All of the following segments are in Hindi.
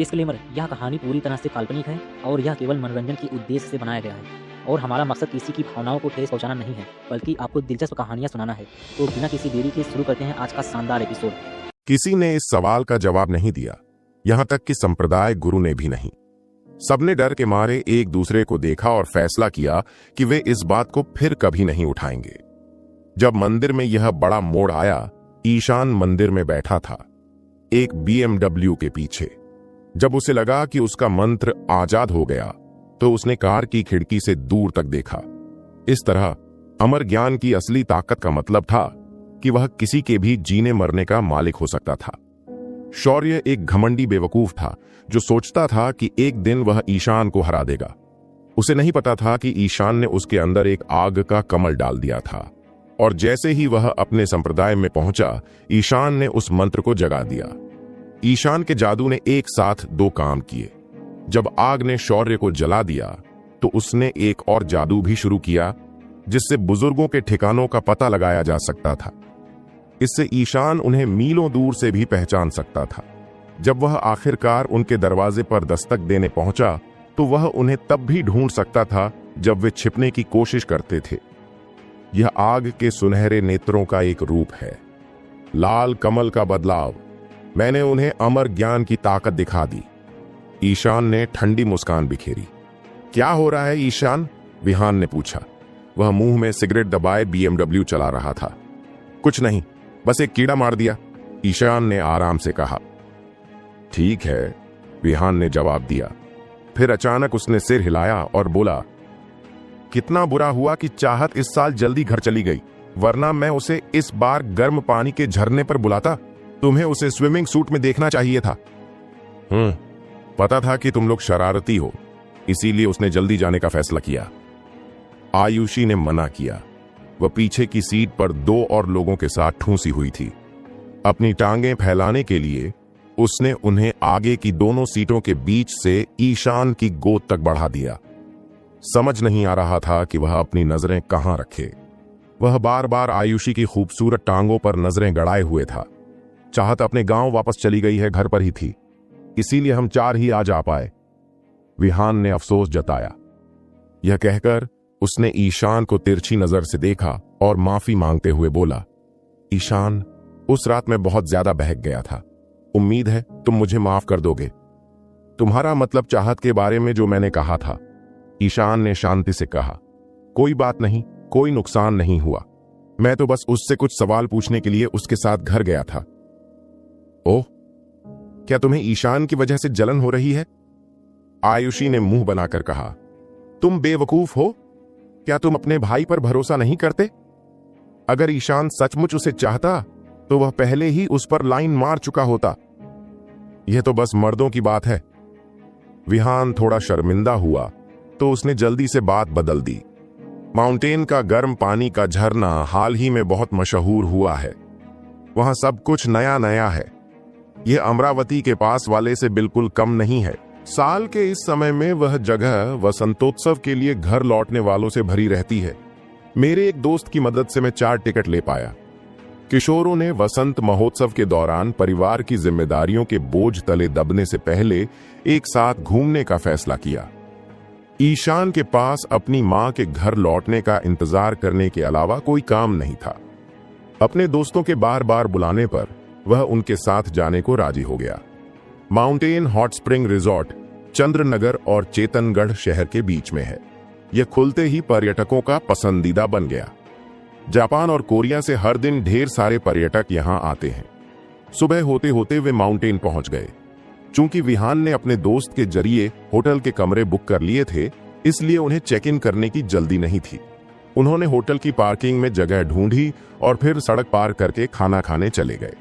डिस्क्लेमर, यह कहानी पूरी तरह से काल्पनिक है और यह केवल मनोरंजन के उद्देश्य से बनाया गया है और हमारा मकसद किसी की भावनाओं को ठेस पहुंचाना नहीं है, बल्कि आपको दिलचस्प कहानियां सुनाना है। तो बिना किसी देरी के शुरू करते हैं आज का शानदार एपिसोड। किसी ने इस सवाल का जवाब नहीं दिया, यहां तक कि संप्रदाय गुरु ने भी नहीं। सबने डर के मारे एक दूसरे को देखा और फैसला किया कि वे इस बात को फिर कभी नहीं उठाएंगे। जब मंदिर में यह बड़ा मोड़ आया, ईशान मंदिर में बैठा था, एक BMW के पीछे। जब उसे लगा कि उसका मंत्र आजाद हो गया, तो उसने कार की खिड़की से दूर तक देखा। इस तरह अमर ज्ञान की असली ताकत का मतलब था कि वह किसी के भी जीने मरने का मालिक हो सकता था। शौर्य एक घमंडी बेवकूफ था जो सोचता था कि एक दिन वह ईशान को हरा देगा। उसे नहीं पता था कि ईशान ने उसके अंदर एक आग का कमल डाल दिया था, और जैसे ही वह अपने संप्रदाय में पहुंचा, ईशान ने उस मंत्र को जगा दिया। ईशान के जादू ने एक साथ दो काम किए। जब आग ने शौर्य को जला दिया, तो उसने एक और जादू भी शुरू किया, जिससे बुजुर्गों के ठिकानों का पता लगाया जा सकता था। इससे ईशान उन्हें मीलों दूर से भी पहचान सकता था। जब वह आखिरकार उनके दरवाजे पर दस्तक देने पहुंचा, तो वह उन्हें तब भी ढूंढ सकता था जब वे छिपने की कोशिश करते थे। यह आग के सुनहरे नेत्रों का एक रूप है, लाल कमल का बदलाव। मैंने उन्हें अमर ज्ञान की ताकत दिखा दी। ईशान ने ठंडी मुस्कान बिखेरी। क्या हो रहा है ईशान? विहान ने पूछा। वह मुंह में सिगरेट दबाए BMW चला रहा था। कुछ नहीं, बस एक कीड़ा मार दिया, ईशान ने आराम से कहा। ठीक है, विहान ने जवाब दिया। फिर अचानक उसने सिर हिलाया और बोला, कितना बुरा हुआ कि चाहत इस साल जल्दी घर चली गई, वरना मैं उसे इस बार गर्म पानी के झरने पर बुलाता। तुम्हें उसे स्विमिंग सूट में देखना चाहिए था। पता था कि तुम लोग शरारती हो, इसीलिए उसने जल्दी जाने का फैसला किया। आयुषी ने मना किया। वह पीछे की सीट पर दो और लोगों के साथ ठूंसी हुई थी। अपनी टांगें फैलाने के लिए उसने उन्हें आगे की दोनों सीटों के बीच से ईशान की गोद तक बढ़ा दिया। समझ नहीं आ रहा था कि वह अपनी नजरें कहां रखे। वह बार बार आयुषी की खूबसूरत टांगों पर नजरें गड़ाए हुए था। चाहत अपने गांव वापस चली गई है, घर पर ही थी, इसीलिए हम चार ही आ जा पाए, विहान ने अफसोस जताया। यह कहकर उसने ईशान को तिरछी नजर से देखा और माफी मांगते हुए बोला, ईशान, उस रात मैं बहुत ज्यादा बहक गया था। उम्मीद है तुम मुझे माफ कर दोगे। तुम्हारा मतलब चाहत के बारे में जो मैंने कहा था, ईशान ने शांति से कहा। कोई बात नहीं, कोई नुकसान नहीं हुआ। मैं तो बस उससे कुछ सवाल पूछने के लिए उसके साथ घर गया था। ओह, क्या तुम्हें ईशान की वजह से जलन हो रही है? आयुषी ने मुंह बनाकर कहा। तुम बेवकूफ हो? क्या तुम अपने भाई पर भरोसा नहीं करते? अगर ईशान सचमुच उसे चाहता, तो वह पहले ही उस पर लाइन मार चुका होता। यह तो बस मर्दों की बात है। विहान थोड़ा शर्मिंदा हुआ, तो उसने जल्दी से बात बदल दी। माउंटेन का गर्म पानी का झरना हाल ही में बहुत मशहूर हुआ है। वहां सब कुछ नया नया है। यह अमरावती के पास वाले से बिल्कुल कम नहीं है। साल के इस समय में वह जगह वसंतोत्सव के लिए घर लौटने वालों से भरी रहती है। मेरे एक दोस्त की मदद से मैं 4 टिकट ले पाया। किशोरों ने वसंत महोत्सव के दौरान परिवार की जिम्मेदारियों के बोझ तले दबने से पहले एक साथ घूमने का फैसला किया। ईशान के पास अपनी मां के घर लौटने का इंतजार करने के अलावा कोई काम नहीं था। अपने दोस्तों के बार बार बुलाने पर वह उनके साथ जाने को राजी हो गया। Mountain hot spring resort Chandranagar और चेतनगढ़ शहर के बीच में है। यह खुलते ही पर्यटकों का पसंदीदा बन गया। जापान और कोरिया से हर दिन ढेर सारे पर्यटक यहां आते हैं। सुबह होते होते वे माउंटेन पहुंच गए। चूंकि विहान ने अपने दोस्त के जरिए होटल के कमरे बुक कर लिए थे, इसलिए उन्हें चेक इन करने की जल्दी नहीं थी। उन्होंने होटल की पार्किंग में जगह ढूंढी और फिर सड़क पार करके खाना खाने चले गए।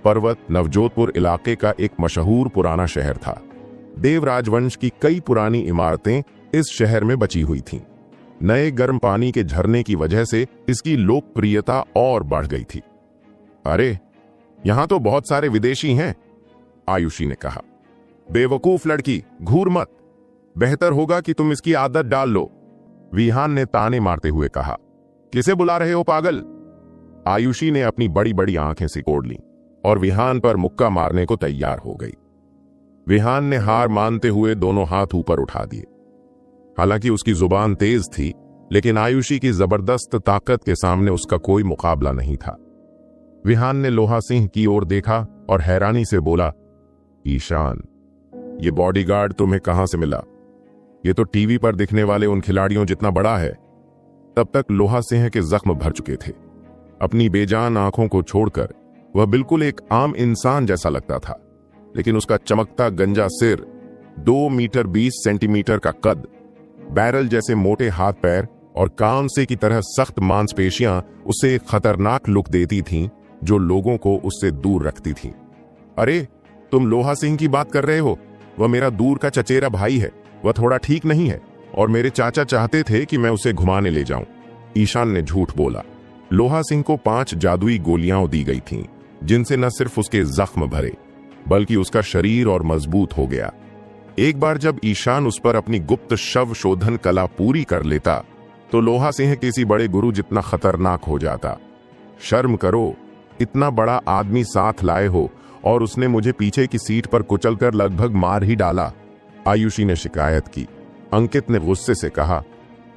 पर्वत नवजोधपुर इलाके का एक मशहूर पुराना शहर था। देव राजवंश की कई पुरानी इमारतें इस शहर में बची हुई थीं। नए गर्म पानी के झरने की वजह से इसकी लोकप्रियता और बढ़ गई थी। अरे, यहां तो बहुत सारे विदेशी हैं, आयुषी ने कहा। बेवकूफ लड़की, घूर मत। बेहतर होगा कि तुम इसकी आदत डाल लो, विहान ने ताने मारते हुए कहा। किसे बुला रहे हो पागल? आयुषी ने अपनी बड़ी बड़ी आंखें सिकोड़ लीं और विहान पर मुक्का मारने को तैयार हो गई। विहान ने हार मानते हुए दोनों हाथ ऊपर उठा दिए। हालांकि उसकी जुबान तेज थी, लेकिन आयुषी की जबरदस्त ताकत के सामने उसका कोई मुकाबला नहीं था। विहान ने लोहा सिंह की ओर देखा और हैरानी से बोला, ईशान, ये बॉडीगार्ड तुम्हें कहां से मिला? ये तो टीवी पर दिखने वाले उन खिलाड़ियों जितना बड़ा है। तब तक लोहा सिंह के जख्म भर चुके थे। अपनी बेजान आंखों को छोड़कर वह बिल्कुल एक आम इंसान जैसा लगता था, लेकिन उसका चमकता गंजा सिर, 2 मीटर 20 सेंटीमीटर का कद, बैरल जैसे मोटे हाथ पैर और कांसे की तरह सख्त मांसपेशियां उसे एक खतरनाक लुक देती थीं, जो लोगों को उससे दूर रखती थीं। अरे, तुम लोहा सिंह की बात कर रहे हो? वह मेरा दूर का चचेरा भाई है। वह थोड़ा ठीक नहीं है और मेरे चाचा चाहते थे कि मैं उसे घुमाने ले जाऊं। ईशान ने झूठ बोला। लोहा सिंह को 5 जादुई गोलियां दी गई थीं, जिनसे न सिर्फ उसके जख्म भरे, बल्कि उसका शरीर और मजबूत हो गया। एक बार जब ईशान उस पर अपनी गुप्त शव शोधन कला पूरी कर लेता, तो लोहा सिंह किसी बड़े गुरु जितना खतरनाक हो जाता। शर्म करो, इतना बड़ा आदमी साथ लाए हो और उसने मुझे पीछे की सीट पर कुचलकर लगभग मार ही डाला, आयुषी ने शिकायत की। अंकित ने गुस्से से कहा,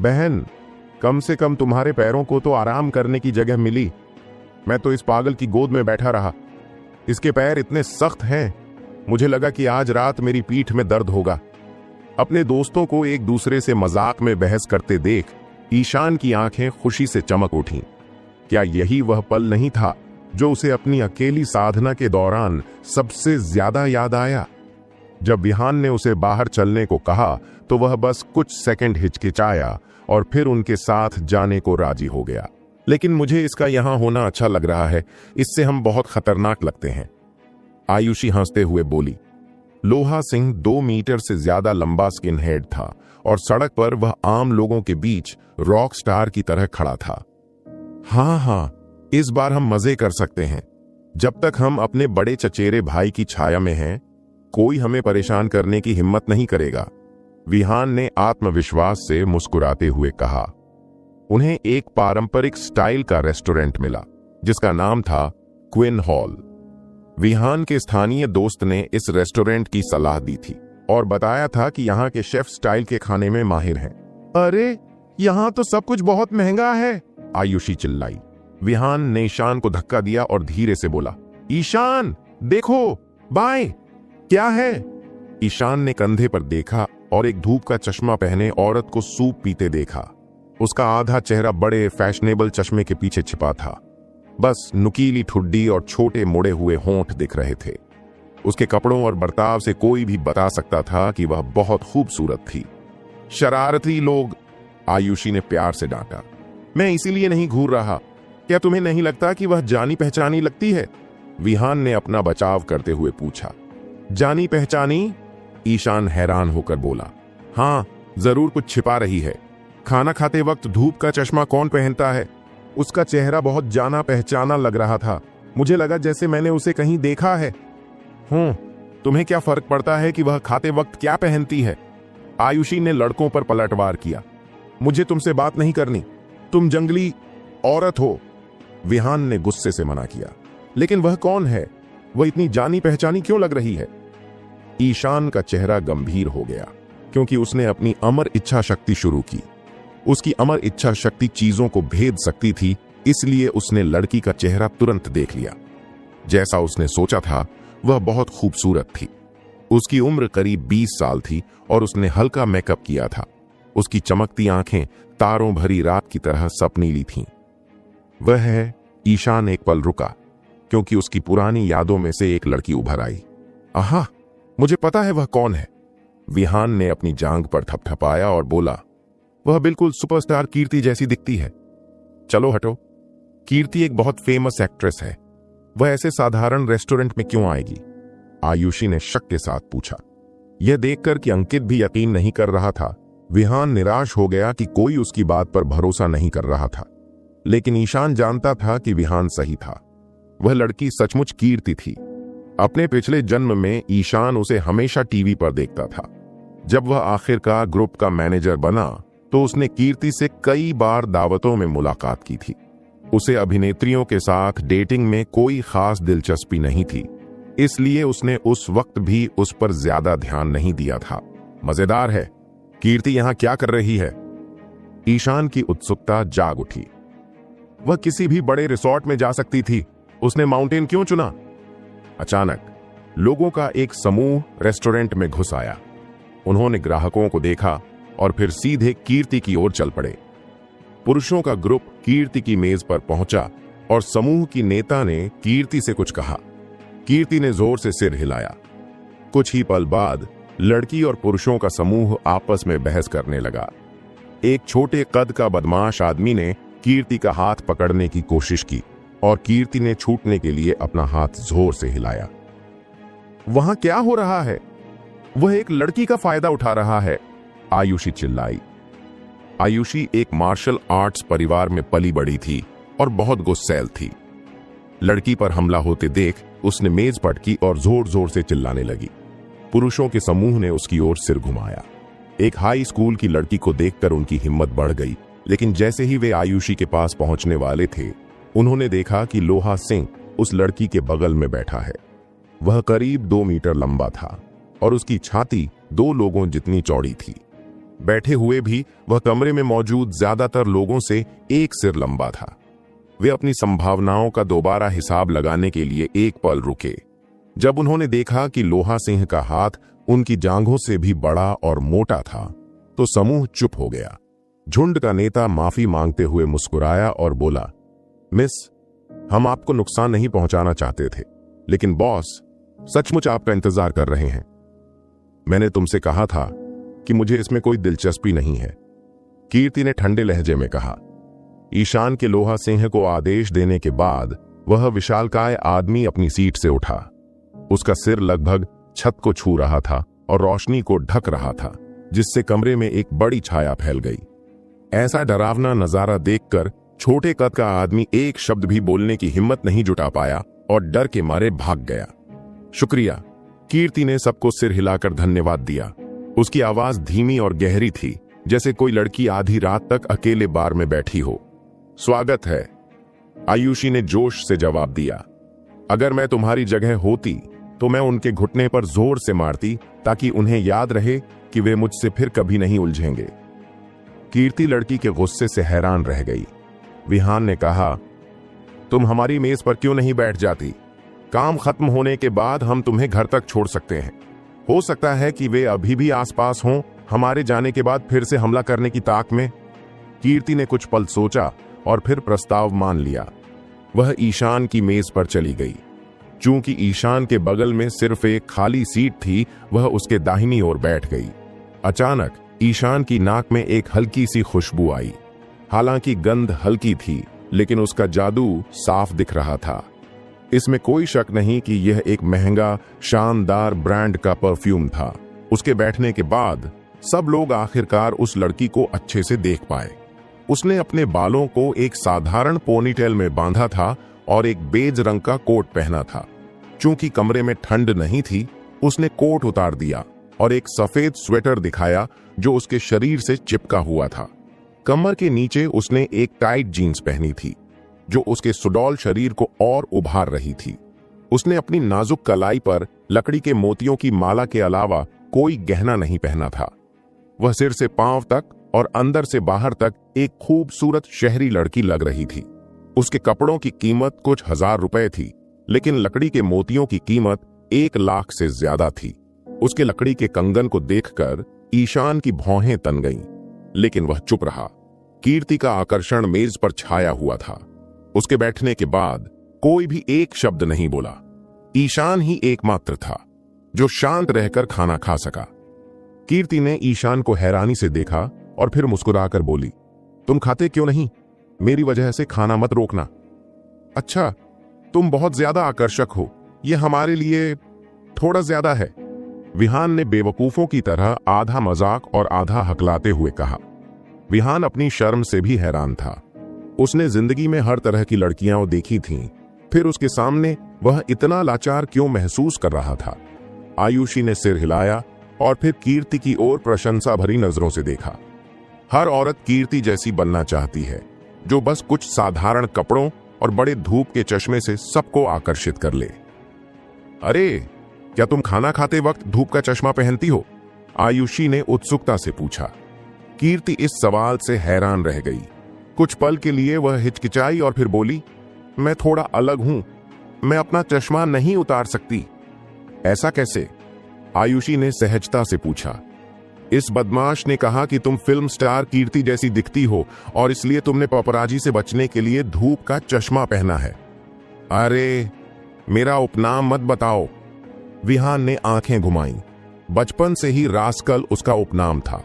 बहन, कम से कम तुम्हारे पैरों को तो आराम करने की जगह मिली। मैं तो इस पागल की गोद में बैठा रहा। इसके पैर इतने सख्त हैं, मुझे लगा कि आज रात मेरी पीठ में दर्द होगा। अपने दोस्तों को एक दूसरे से मजाक में बहस करते देख ईशान की आंखें खुशी से चमक उठीं। क्या यही वह पल नहीं था जो उसे अपनी अकेली साधना के दौरान सबसे ज्यादा याद आया? जब विहान ने उसे बाहर चलने को कहा, तो वह बस कुछ सेकंड हिचकिचाया और फिर उनके साथ जाने को राजी हो गया। लेकिन मुझे इसका यहां होना अच्छा लग रहा है, इससे हम बहुत खतरनाक लगते हैं, आयुषी हंसते हुए बोली। लोहा सिंह 2 मीटर से ज्यादा लंबा स्किन हेड था और सड़क पर वह आम लोगों के बीच रॉक स्टार की तरह खड़ा था। हाँ, इस बार हम मजे कर सकते हैं। जब तक हम अपने बड़े चचेरे भाई की छाया में हैं, कोई हमें परेशान करने की हिम्मत नहीं करेगा, विहान ने आत्मविश्वास से मुस्कुराते हुए कहा। उन्हें एक पारंपरिक स्टाइल का रेस्टोरेंट मिला, जिसका नाम था क्विन हॉल। विहान के स्थानीय दोस्त ने इस रेस्टोरेंट की सलाह दी थी और बताया था कि यहाँ के शेफ स्टाइल के खाने में माहिर हैं। अरे, यहाँ तो सब कुछ बहुत महंगा है, आयुषी चिल्लाई। विहान ने ईशान को धक्का दिया और धीरे से बोला, ईशान, देखो, बाएं, क्या है? ईशान ने कंधे पर देखा और एक धूप का चश्मा पहने औरत को सूप पीते देखा। उसका आधा चेहरा बड़े फैशनेबल चश्मे के पीछे छिपा था। बस नुकीली ठुड्डी और छोटे मुड़े हुए होंठ दिख रहे थे। उसके कपड़ों और बर्ताव से कोई भी बता सकता था कि वह बहुत खूबसूरत थी। शरारती लोग, आयुषी ने प्यार से डांटा। मैं इसीलिए नहीं घूर रहा। क्या तुम्हें नहीं लगता कि वह जानी पहचानी लगती है? विहान ने अपना बचाव करते हुए पूछा। जानी पहचानी? ईशान हैरान होकर बोला। हाँ, जरूर कुछ छिपा रही है। खाना खाते वक्त धूप का चश्मा कौन पहनता है? उसका चेहरा बहुत जाना पहचाना लग रहा था। मुझे लगा जैसे मैंने उसे कहीं देखा है। तुम्हें क्या फर्क पड़ता है कि वह खाते वक्त क्या पहनती है? आयुषी ने लड़कों पर पलटवार किया। मुझे तुमसे बात नहीं करनी, तुम जंगली औरत हो, विहान ने गुस्से से मना किया। लेकिन वह कौन है? वह इतनी जानी पहचानी क्यों लग रही है? ईशान का चेहरा गंभीर हो गया, क्योंकि उसने अपनी अमर इच्छा शक्ति शुरू की। उसकी अमर इच्छा शक्ति चीजों को भेद सकती थी, इसलिए उसने लड़की का चेहरा तुरंत देख लिया। जैसा उसने सोचा था, वह बहुत खूबसूरत थी। उसकी उम्र करीब 20 साल थी और उसने हल्का मेकअप किया था। उसकी चमकती आंखें तारों भरी रात की तरह सपनीली थीं। वह है। ईशान एक पल रुका, क्योंकि उसकी पुरानी यादों में से एक लड़की उभर आई। आहा, मुझे पता है वह कौन है। विहान ने अपनी जांघ पर थपथपाया और बोला, वह बिल्कुल सुपरस्टार कीर्ति जैसी दिखती है। चलो हटो, कीर्ति एक बहुत फेमस एक्ट्रेस है। वह ऐसे साधारण रेस्टोरेंट में क्यों आएगी? आयुषी ने शक के साथ पूछा। यह देखकर कि अंकित भी यकीन नहीं कर रहा था, विहान निराश हो गया कि कोई उसकी बात पर भरोसा नहीं कर रहा था। लेकिन ईशान जानता था कि विहान सही था। वह लड़की सचमुच कीर्ति थी। अपने पिछले जन्म में ईशान उसे हमेशा टीवी पर देखता था। जब वह आखिरकार ग्रुप का मैनेजर बना, तो उसने कीर्ति से कई बार दावतों में मुलाकात की थी। उसे अभिनेत्रियों के साथ डेटिंग में कोई खास दिलचस्पी नहीं थी, इसलिए उसने उस वक्त भी उस पर ज्यादा ध्यान नहीं दिया था। मजेदार है, कीर्ति यहां क्या कर रही है? ईशान की उत्सुकता जाग उठी। वह किसी भी बड़े रिसोर्ट में जा सकती थी, उसने माउंटेन क्यों चुना? अचानक लोगों का एक समूह रेस्टोरेंट में घुस आया। उन्होंने ग्राहकों को देखा और फिर सीधे कीर्ति की ओर चल पड़े। पुरुषों का ग्रुप कीर्ति की मेज पर पहुंचा और समूह की नेता ने कीर्ति से कुछ कहा। कीर्ति ने जोर से सिर हिलाया। कुछ ही पल बाद लड़की और पुरुषों का समूह आपस में बहस करने लगा। एक छोटे कद का बदमाश आदमी ने कीर्ति का हाथ पकड़ने की कोशिश की और कीर्ति ने छूटने के लिए अपना हाथ जोर से हिलाया। वहां क्या हो रहा है? वह एक लड़की का फायदा उठा रहा है, आयुषी चिल्लाई। आयुषी एक मार्शल आर्ट्स परिवार में पली बड़ी थी और बहुत गुस्सैल थी। लड़की पर हमला होते देख उसने मेज पटकी और जोर जोर से चिल्लाने लगी। पुरुषों के समूह ने उसकी ओर सिर घुमाया। एक हाई स्कूल की लड़की को देखकर उनकी हिम्मत बढ़ गई, लेकिन जैसे ही वे आयुषी के पास पहुंचने वाले थे, उन्होंने देखा कि लोहा सिंह उस लड़की के बगल में बैठा है। वह करीब 2 मीटर लंबा था और उसकी छाती 2 लोगों जितनी चौड़ी थी। बैठे हुए भी वह कमरे में मौजूद ज्यादातर लोगों से 1 सिर लंबा था। वे अपनी संभावनाओं का दोबारा हिसाब लगाने के लिए एक पल रुके। जब उन्होंने देखा कि लोहा सिंह का हाथ उनकी जांघों से भी बड़ा और मोटा था, तो समूह चुप हो गया। झुंड का नेता माफी मांगते हुए मुस्कुराया और बोला, मिस, हम आपको नुकसान नहीं पहुंचाना चाहते थे, लेकिन बॉस सचमुच आपका इंतजार कर रहे हैं। मैंने तुमसे कहा था कि मुझे इसमें कोई दिलचस्पी नहीं है, कीर्ति ने ठंडे लहजे में कहा। ईशान के लोहा सिंह को आदेश देने के बाद वह विशालकाय आदमी अपनी सीट से उठा। उसका सिर लगभग छत को छू रहा था और रोशनी को ढक रहा था, जिससे कमरे में एक बड़ी छाया फैल गई। ऐसा डरावना नजारा देखकर छोटे कद का आदमी एक शब्द भी बोलने की हिम्मत नहीं जुटा पाया और डर के मारे भाग गया। शुक्रिया, कीर्ति ने सबको सिर हिलाकर धन्यवाद दिया। उसकी आवाज धीमी और गहरी थी, जैसे कोई लड़की आधी रात तक अकेले बार में बैठी हो। स्वागत है, आयुषी ने जोश से जवाब दिया। अगर मैं तुम्हारी जगह होती तो मैं उनके घुटने पर जोर से मारती, ताकि उन्हें याद रहे कि वे मुझसे फिर कभी नहीं उलझेंगे। कीर्ति लड़की के गुस्से से हैरान रह गई। विहान ने कहा, तुम हमारी मेज पर क्यों नहीं बैठ जाती? काम खत्म होने के बाद हम तुम्हें घर तक छोड़ सकते हैं। हो सकता है कि वे अभी भी आसपास हों, हमारे जाने के बाद फिर से हमला करने की ताक में। कीर्ति ने कुछ पल सोचा और फिर प्रस्ताव मान लिया। वह ईशान की मेज पर चली गई। चूंकि ईशान के बगल में सिर्फ एक खाली सीट थी, वह उसके दाहिनी ओर बैठ गई। अचानक ईशान की नाक में एक हल्की सी खुशबू आई। हालांकि गंध हल्की थी, लेकिन उसका जादू साफ दिख रहा था। इसमें कोई शक नहीं कि यह एक महंगा, शानदार ब्रांड का परफ्यूम था। उसके बैठने के बाद सब लोग आखिरकार उस लड़की को अच्छे से देख पाए। उसने अपने बालों को एक साधारण पोनीटेल में बांधा था और एक बेज रंग का कोट पहना था। चूंकि कमरे में ठंड नहीं थी, उसने कोट उतार दिया और एक सफेद स्वेटर दिखाया जो उसके शरीर से चिपका हुआ था। कमर के नीचे उसने एक टाइट जीन्स पहनी थी, जो उसके सुडौल शरीर को और उभार रही थी। उसने अपनी नाजुक कलाई पर लकड़ी के मोतियों की माला के अलावा कोई गहना नहीं पहना था। वह सिर से पांव तक और अंदर से बाहर तक एक खूबसूरत शहरी लड़की लग रही थी। उसके कपड़ों की कीमत कुछ 1000 रुपए थी, लेकिन लकड़ी के मोतियों की कीमत 1 लाख से ज्यादा थी। उसके लकड़ी के कंगन को देखकर ईशान की भौहें तन गईं, लेकिन वह चुप रहा। कीर्ति का आकर्षण मेज पर छाया हुआ था। उसके बैठने के बाद कोई भी एक शब्द नहीं बोला। ईशान ही एकमात्र था जो शांत रहकर खाना खा सका। कीर्ति ने ईशान को हैरानी से देखा और फिर मुस्कुराकर बोली, तुम खाते क्यों नहीं? मेरी वजह से खाना मत रोकना। अच्छा, तुम बहुत ज्यादा आकर्षक हो, यह हमारे लिए थोड़ा ज्यादा है, विहान ने बेवकूफों की तरह आधा मजाक और आधा हकलाते हुए कहा। विहान अपनी शर्म से भी हैरान था। उसने जिंदगी में हर तरह की लड़कियां देखी थीं, फिर उसके सामने वह इतना लाचार क्यों महसूस कर रहा था? आयुषी ने सिर हिलाया और फिर कीर्ति की ओर प्रशंसा भरी नजरों से देखा। हर औरत कीर्ति जैसी बनना चाहती है, जो बस कुछ साधारण कपड़ों और बड़े धूप के चश्मे से सबको आकर्षित कर ले। अरे, क्या तुम खाना खाते वक्त धूप का चश्मा पहनती हो? आयुषी ने उत्सुकता से पूछा। कीर्ति इस सवाल से हैरान रह गई। कुछ पल के लिए वह हिचकिचाई और फिर बोली, मैं थोड़ा अलग हूं, मैं अपना चश्मा नहीं उतार सकती। ऐसा कैसे? आयुषी ने सहजता से पूछा। इस बदमाश ने कहा कि तुम फिल्म स्टार कीर्ति जैसी दिखती हो और इसलिए तुमने पपराजी से बचने के लिए धूप का चश्मा पहना है। अरे, मेरा उपनाम मत बताओ। विहान ने आंखें घुमाई। बचपन से ही रास्कल उसका उपनाम था।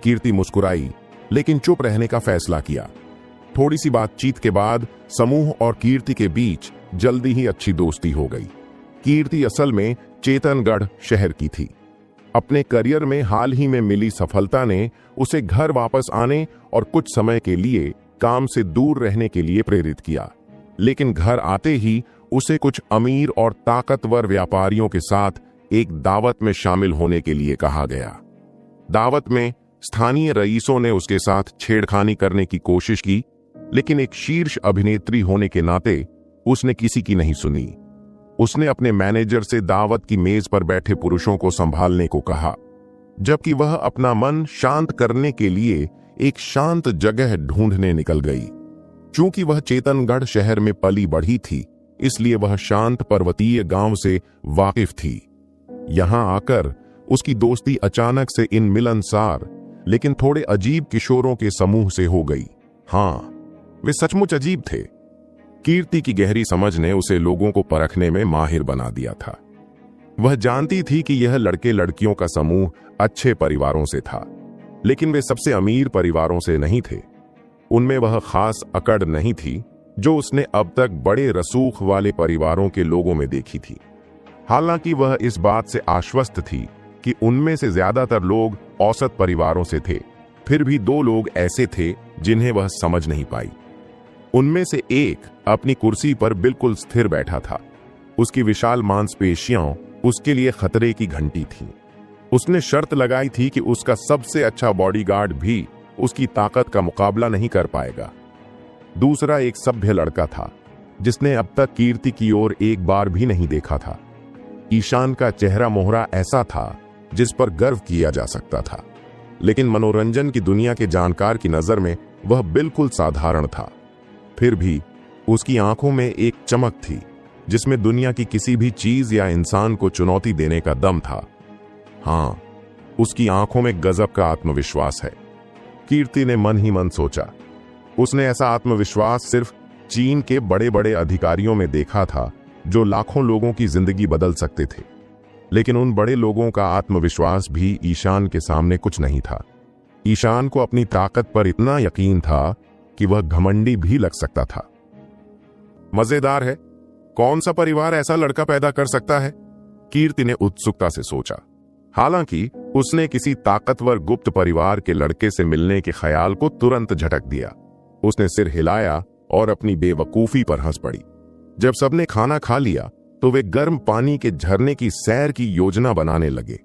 कीर्ति मुस्कुराई, लेकिन चुप रहने का फैसला किया। थोड़ी सी बातचीत के बाद समूह और कीर्ति के बीच जल्दी ही अच्छी दोस्ती हो गई। कीर्ति असल में चेतनगढ़ शहर की थी। अपने करियर में हाल ही में मिली सफलता ने उसे घर वापस आने और कुछ समय के लिए काम से दूर रहने के लिए प्रेरित किया। लेकिन घर आते ही उसे कुछ अमीर और ताकतवर व्यापारियों के साथ एक दावत में शामिल होने के लिए कहा गया। दावत में स्थानीय रईसों ने उसके साथ छेड़खानी करने की कोशिश की, लेकिन एक शीर्ष अभिनेत्री होने के नाते उसने किसी की नहीं सुनी। उसने अपने मैनेजर से दावत की मेज पर बैठे पुरुषों को संभालने को कहा, जबकि वह अपना मन शांत करने के लिए एक शांत जगह ढूंढने निकल गई। चूंकि वह चेतनगढ़ शहर में पली बढ़ी थी, इसलिए वह शांत पर्वतीय गांव से वाकिफ थी। यहां आकर उसकी दोस्ती अचानक से इन मिलनसार लेकिन थोड़े अजीब किशोरों के समूह से हो गई। हां, वे सचमुच अजीब थे। कीर्ति की गहरी समझ ने उसे लोगों को परखने में माहिर बना दिया था। वह जानती थी कि यह लड़के लड़कियों का समूह अच्छे परिवारों से था, लेकिन वे सबसे अमीर परिवारों से नहीं थे। उनमें वह खास अकड़ नहीं थी जो उसने अब तक बड़े रसूख वाले परिवारों के लोगों में देखी थी। हालांकि वह इस बात से आश्वस्त थी कि उनमें से ज्यादातर लोग औसत परिवारों से थे, फिर भी दो लोग ऐसे थे जिन्हें वह समझ नहीं पाई। उनमें से एक अपनी कुर्सी पर बिल्कुल स्थिर बैठा था। उसकी विशाल मांसपेशियां उसके लिए खतरे की घंटी थीं। उसने शर्त लगाई थी कि उसका सबसे अच्छा बॉडीगार्ड भी उसकी ताकत का मुकाबला नहीं कर पाएगा। दूसरा एक सभ्य लड़का था जिसने अब तक कीर्ति की ओर एक बार भी नहीं देखा था। ईशान का चेहरा मोहरा ऐसा था जिस पर गर्व किया जा सकता था, लेकिन मनोरंजन की दुनिया के जानकार की नजर में वह बिल्कुल साधारण था। फिर भी उसकी आंखों में एक चमक थी जिसमें दुनिया की किसी भी चीज या इंसान को चुनौती देने का दम था। हां, उसकी आंखों में गजब का आत्मविश्वास है। कीर्ति ने मन ही मन सोचा। उसने ऐसा आत्मविश्वास सिर्फ चीन के बड़े बड़े अधिकारियों में देखा था जो लाखों लोगों की जिंदगी बदल सकते थे, लेकिन उन बड़े लोगों का आत्मविश्वास भी ईशान के सामने कुछ नहीं था। ईशान को अपनी ताकत पर इतना यकीन था कि वह घमंडी भी लग सकता था। मजेदार है, कौन सा परिवार ऐसा लड़का पैदा कर सकता है? कीर्ति ने उत्सुकता से सोचा। हालांकि उसने किसी ताकतवर गुप्त परिवार के लड़के से मिलने के ख्याल को तुरंत झटक दिया। उसने सिर हिलाया और अपनी बेवकूफी पर हंस पड़ी। जब सबने खाना खा लिया तो वे गर्म पानी के झरने की सैर की योजना बनाने लगे।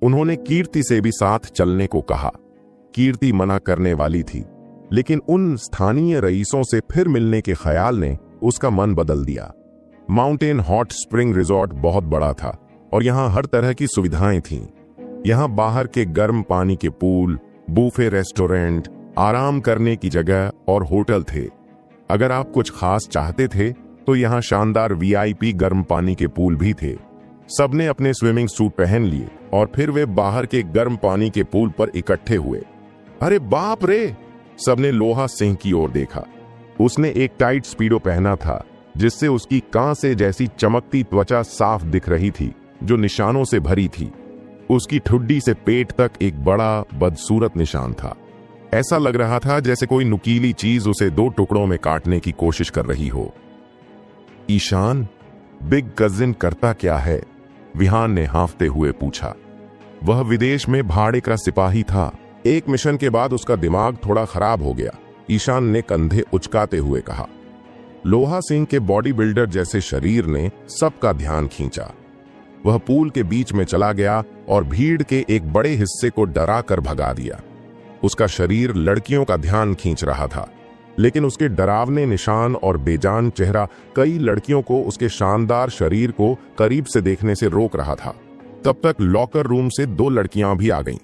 उन्होंने कीर्ति से भी साथ चलने को कहा। कीर्ति मना करने वाली थी, लेकिन उन स्थानीय रईसों से फिर मिलने के ख्याल ने उसका मन बदल दिया। माउंटेन हॉट स्प्रिंग रिजॉर्ट बहुत बड़ा था और यहां हर तरह की सुविधाएं थीं। यहां बाहर के गर्म पानी के पूल, बूफे रेस्टोरेंट, आराम करने की जगह और होटल थे। अगर आप कुछ खास चाहते थे तो यहाँ शानदार वीआईपी गर्म पानी के पूल भी थे। सबने अपने स्विमिंग सूट पहन लिए और फिर वे बाहर के गर्म पानी के पूल पर इकट्ठे हुए। अरे बाप रे! सबने लोहा सिंह की ओर देखा। उसने एक टाइट स्पीडो पहना था जिससे उसकी कांसे जैसी चमकती त्वचा साफ दिख रही थी जो निशानों से भरी थी। उसकी ठुड्डी से पेट तक एक बड़ा बदसूरत निशान था। ऐसा लग रहा था जैसे कोई नुकीली चीज उसे दो टुकड़ों में काटने की कोशिश कर रही हो। ईशान, बिग कजिन करता क्या है? विहान ने हाँफते हुए पूछा। वह विदेश में भाड़े का सिपाही था। एक मिशन के बाद उसका दिमाग थोड़ा खराब हो गया, ईशान ने कंधे उचकाते हुए कहा। लोहा सिंह के बॉडी बिल्डर जैसे शरीर ने सबका ध्यान खींचा। वह पूल के बीच में चला गया और भीड़ के एक बड़े हिस्से को डरा कर भगा दिया। उसका शरीर लड़कियों का ध्यान खींच रहा था, लेकिन उसके डरावने निशान और बेजान चेहरा कई लड़कियों को उसके शानदार शरीर को करीब से देखने से रोक रहा था। तब तक लॉकर रूम से 2 लड़कियां भी आ गईं।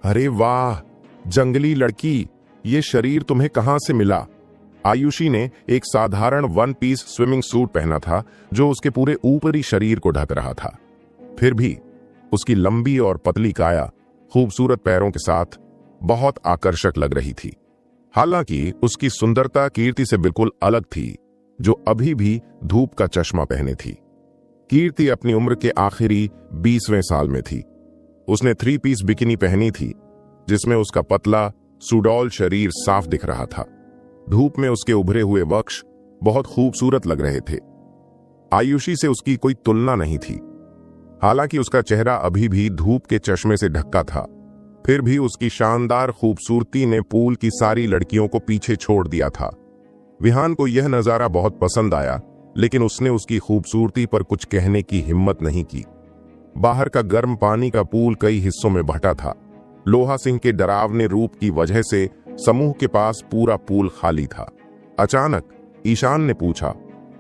अरे वाह, जंगली लड़की, ये शरीर तुम्हें कहां से मिला? आयुषी ने एक साधारण 1 पीस स्विमिंग सूट पहना था जो उसके पूरे ऊपरी शरीर को ढक रहा था। फिर भी उसकी लंबी और पतली काया खूबसूरत पैरों के साथ बहुत आकर्षक लग रही थी। हालांकि उसकी सुंदरता कीर्ति से बिल्कुल अलग थी, जो अभी भी धूप का चश्मा पहने थी। कीर्ति अपनी उम्र के आखिरी 20वें साल में थी। उसने 3 पीस बिकिनी पहनी थी जिसमें उसका पतला सुडौल शरीर साफ दिख रहा था। धूप में उसके उभरे हुए वक्ष बहुत खूबसूरत लग रहे थे। आयुषी से उसकी कोई तुलना नहीं थी। हालांकि उसका चेहरा अभी भी धूप के चश्मे से ढका था, फिर भी उसकी शानदार खूबसूरती ने पूल की सारी लड़कियों को पीछे छोड़ दिया था। विहान को यह नजारा बहुत पसंद आया, लेकिन उसने उसकी खूबसूरती पर कुछ कहने की हिम्मत नहीं की। बाहर का गर्म पानी का पूल कई हिस्सों में बंटा था। लोहा सिंह के डरावने रूप की वजह से समूह के पास पूरा पूल खाली था। अचानक ईशान ने पूछा,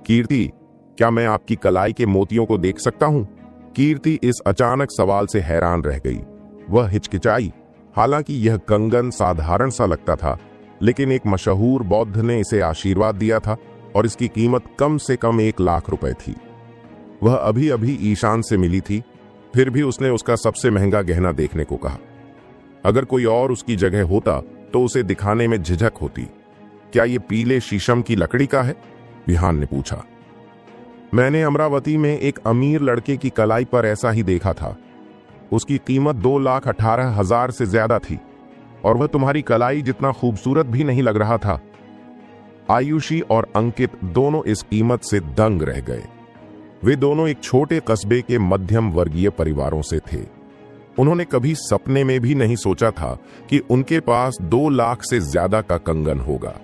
कीर्ति, क्या मैं आपकी कलाई के मोतियों को देख सकता हूं? कीर्ति इस अचानक सवाल से हैरान रह गई। वह हिचकिचाई। हालांकि यह कंगन साधारण सा लगता था, लेकिन एक मशहूर बौद्ध ने इसे आशीर्वाद दिया था और इसकी कीमत कम से कम 1 लाख रुपए थी। वह अभी अभी ईशान से मिली थी, फिर भी उसने उसका सबसे महंगा गहना देखने को कहा। अगर कोई और उसकी जगह होता तो उसे दिखाने में झिझक होती। क्या ये पीले शीशम की लकड़ी का है? विहान ने पूछा। मैंने अमरावती में एक अमीर लड़के की कलाई पर ऐसा ही देखा था। उसकी कीमत 2,18,000 से ज्यादा थी और वह तुम्हारी कलाई जितना खूबसूरत भी नहीं लग रहा था। आयुषी और अंकित दोनों इस कीमत से दंग रह गए। वे दोनों एक छोटे कस्बे के मध्यम वर्गीय परिवारों से थे। उन्होंने कभी सपने में भी नहीं सोचा था कि उनके पास 2 लाख से ज्यादा का कंगन होगा।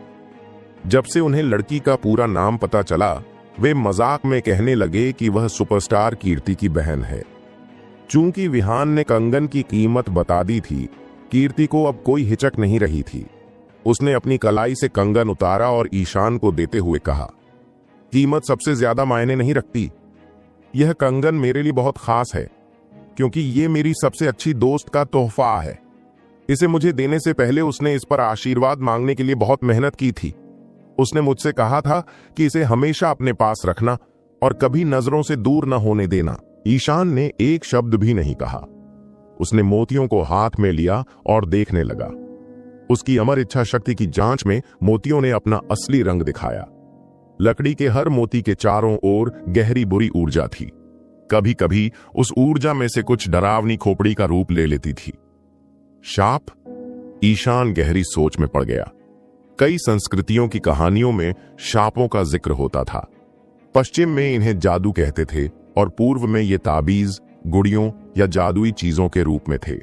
जब से उन्हें लड़की का पूरा नाम पता चला, वे मजाक में कहने लगे कि वह सुपरस्टार कीर्ति की बहन है। चूंकि विहान ने कंगन की कीमत बता दी थी, कीर्ति को अब कोई हिचक नहीं रही थी। उसने अपनी कलाई से कंगन उतारा और ईशान को देते हुए कहा, कीमत सबसे ज्यादा मायने नहीं रखती। यह कंगन मेरे लिए बहुत खास है क्योंकि ये मेरी सबसे अच्छी दोस्त का तोहफा है। इसे मुझे देने से पहले उसने इस पर आशीर्वाद मांगने के लिए बहुत मेहनत की थी। उसने मुझसे कहा था कि इसे हमेशा अपने पास रखना और कभी नजरों से दूर न होने देना। ईशान ने एक शब्द भी नहीं कहा। उसने मोतियों को हाथ में लिया और देखने लगा। उसकी अमर इच्छा शक्ति की जांच में मोतियों ने अपना असली रंग दिखाया। लकड़ी के हर मोती के चारों ओर गहरी बुरी ऊर्जा थी। कभी कभी उस ऊर्जा में से कुछ डरावनी खोपड़ी का रूप ले लेती थी। शाप? ईशान गहरी सोच में पड़ गया। कई संस्कृतियों की कहानियों में शापों का जिक्र होता था। पश्चिम में इन्हें जादू कहते थे और पूर्व में ये ताबीज, गुड़ियों या जादुई चीजों के रूप में थे।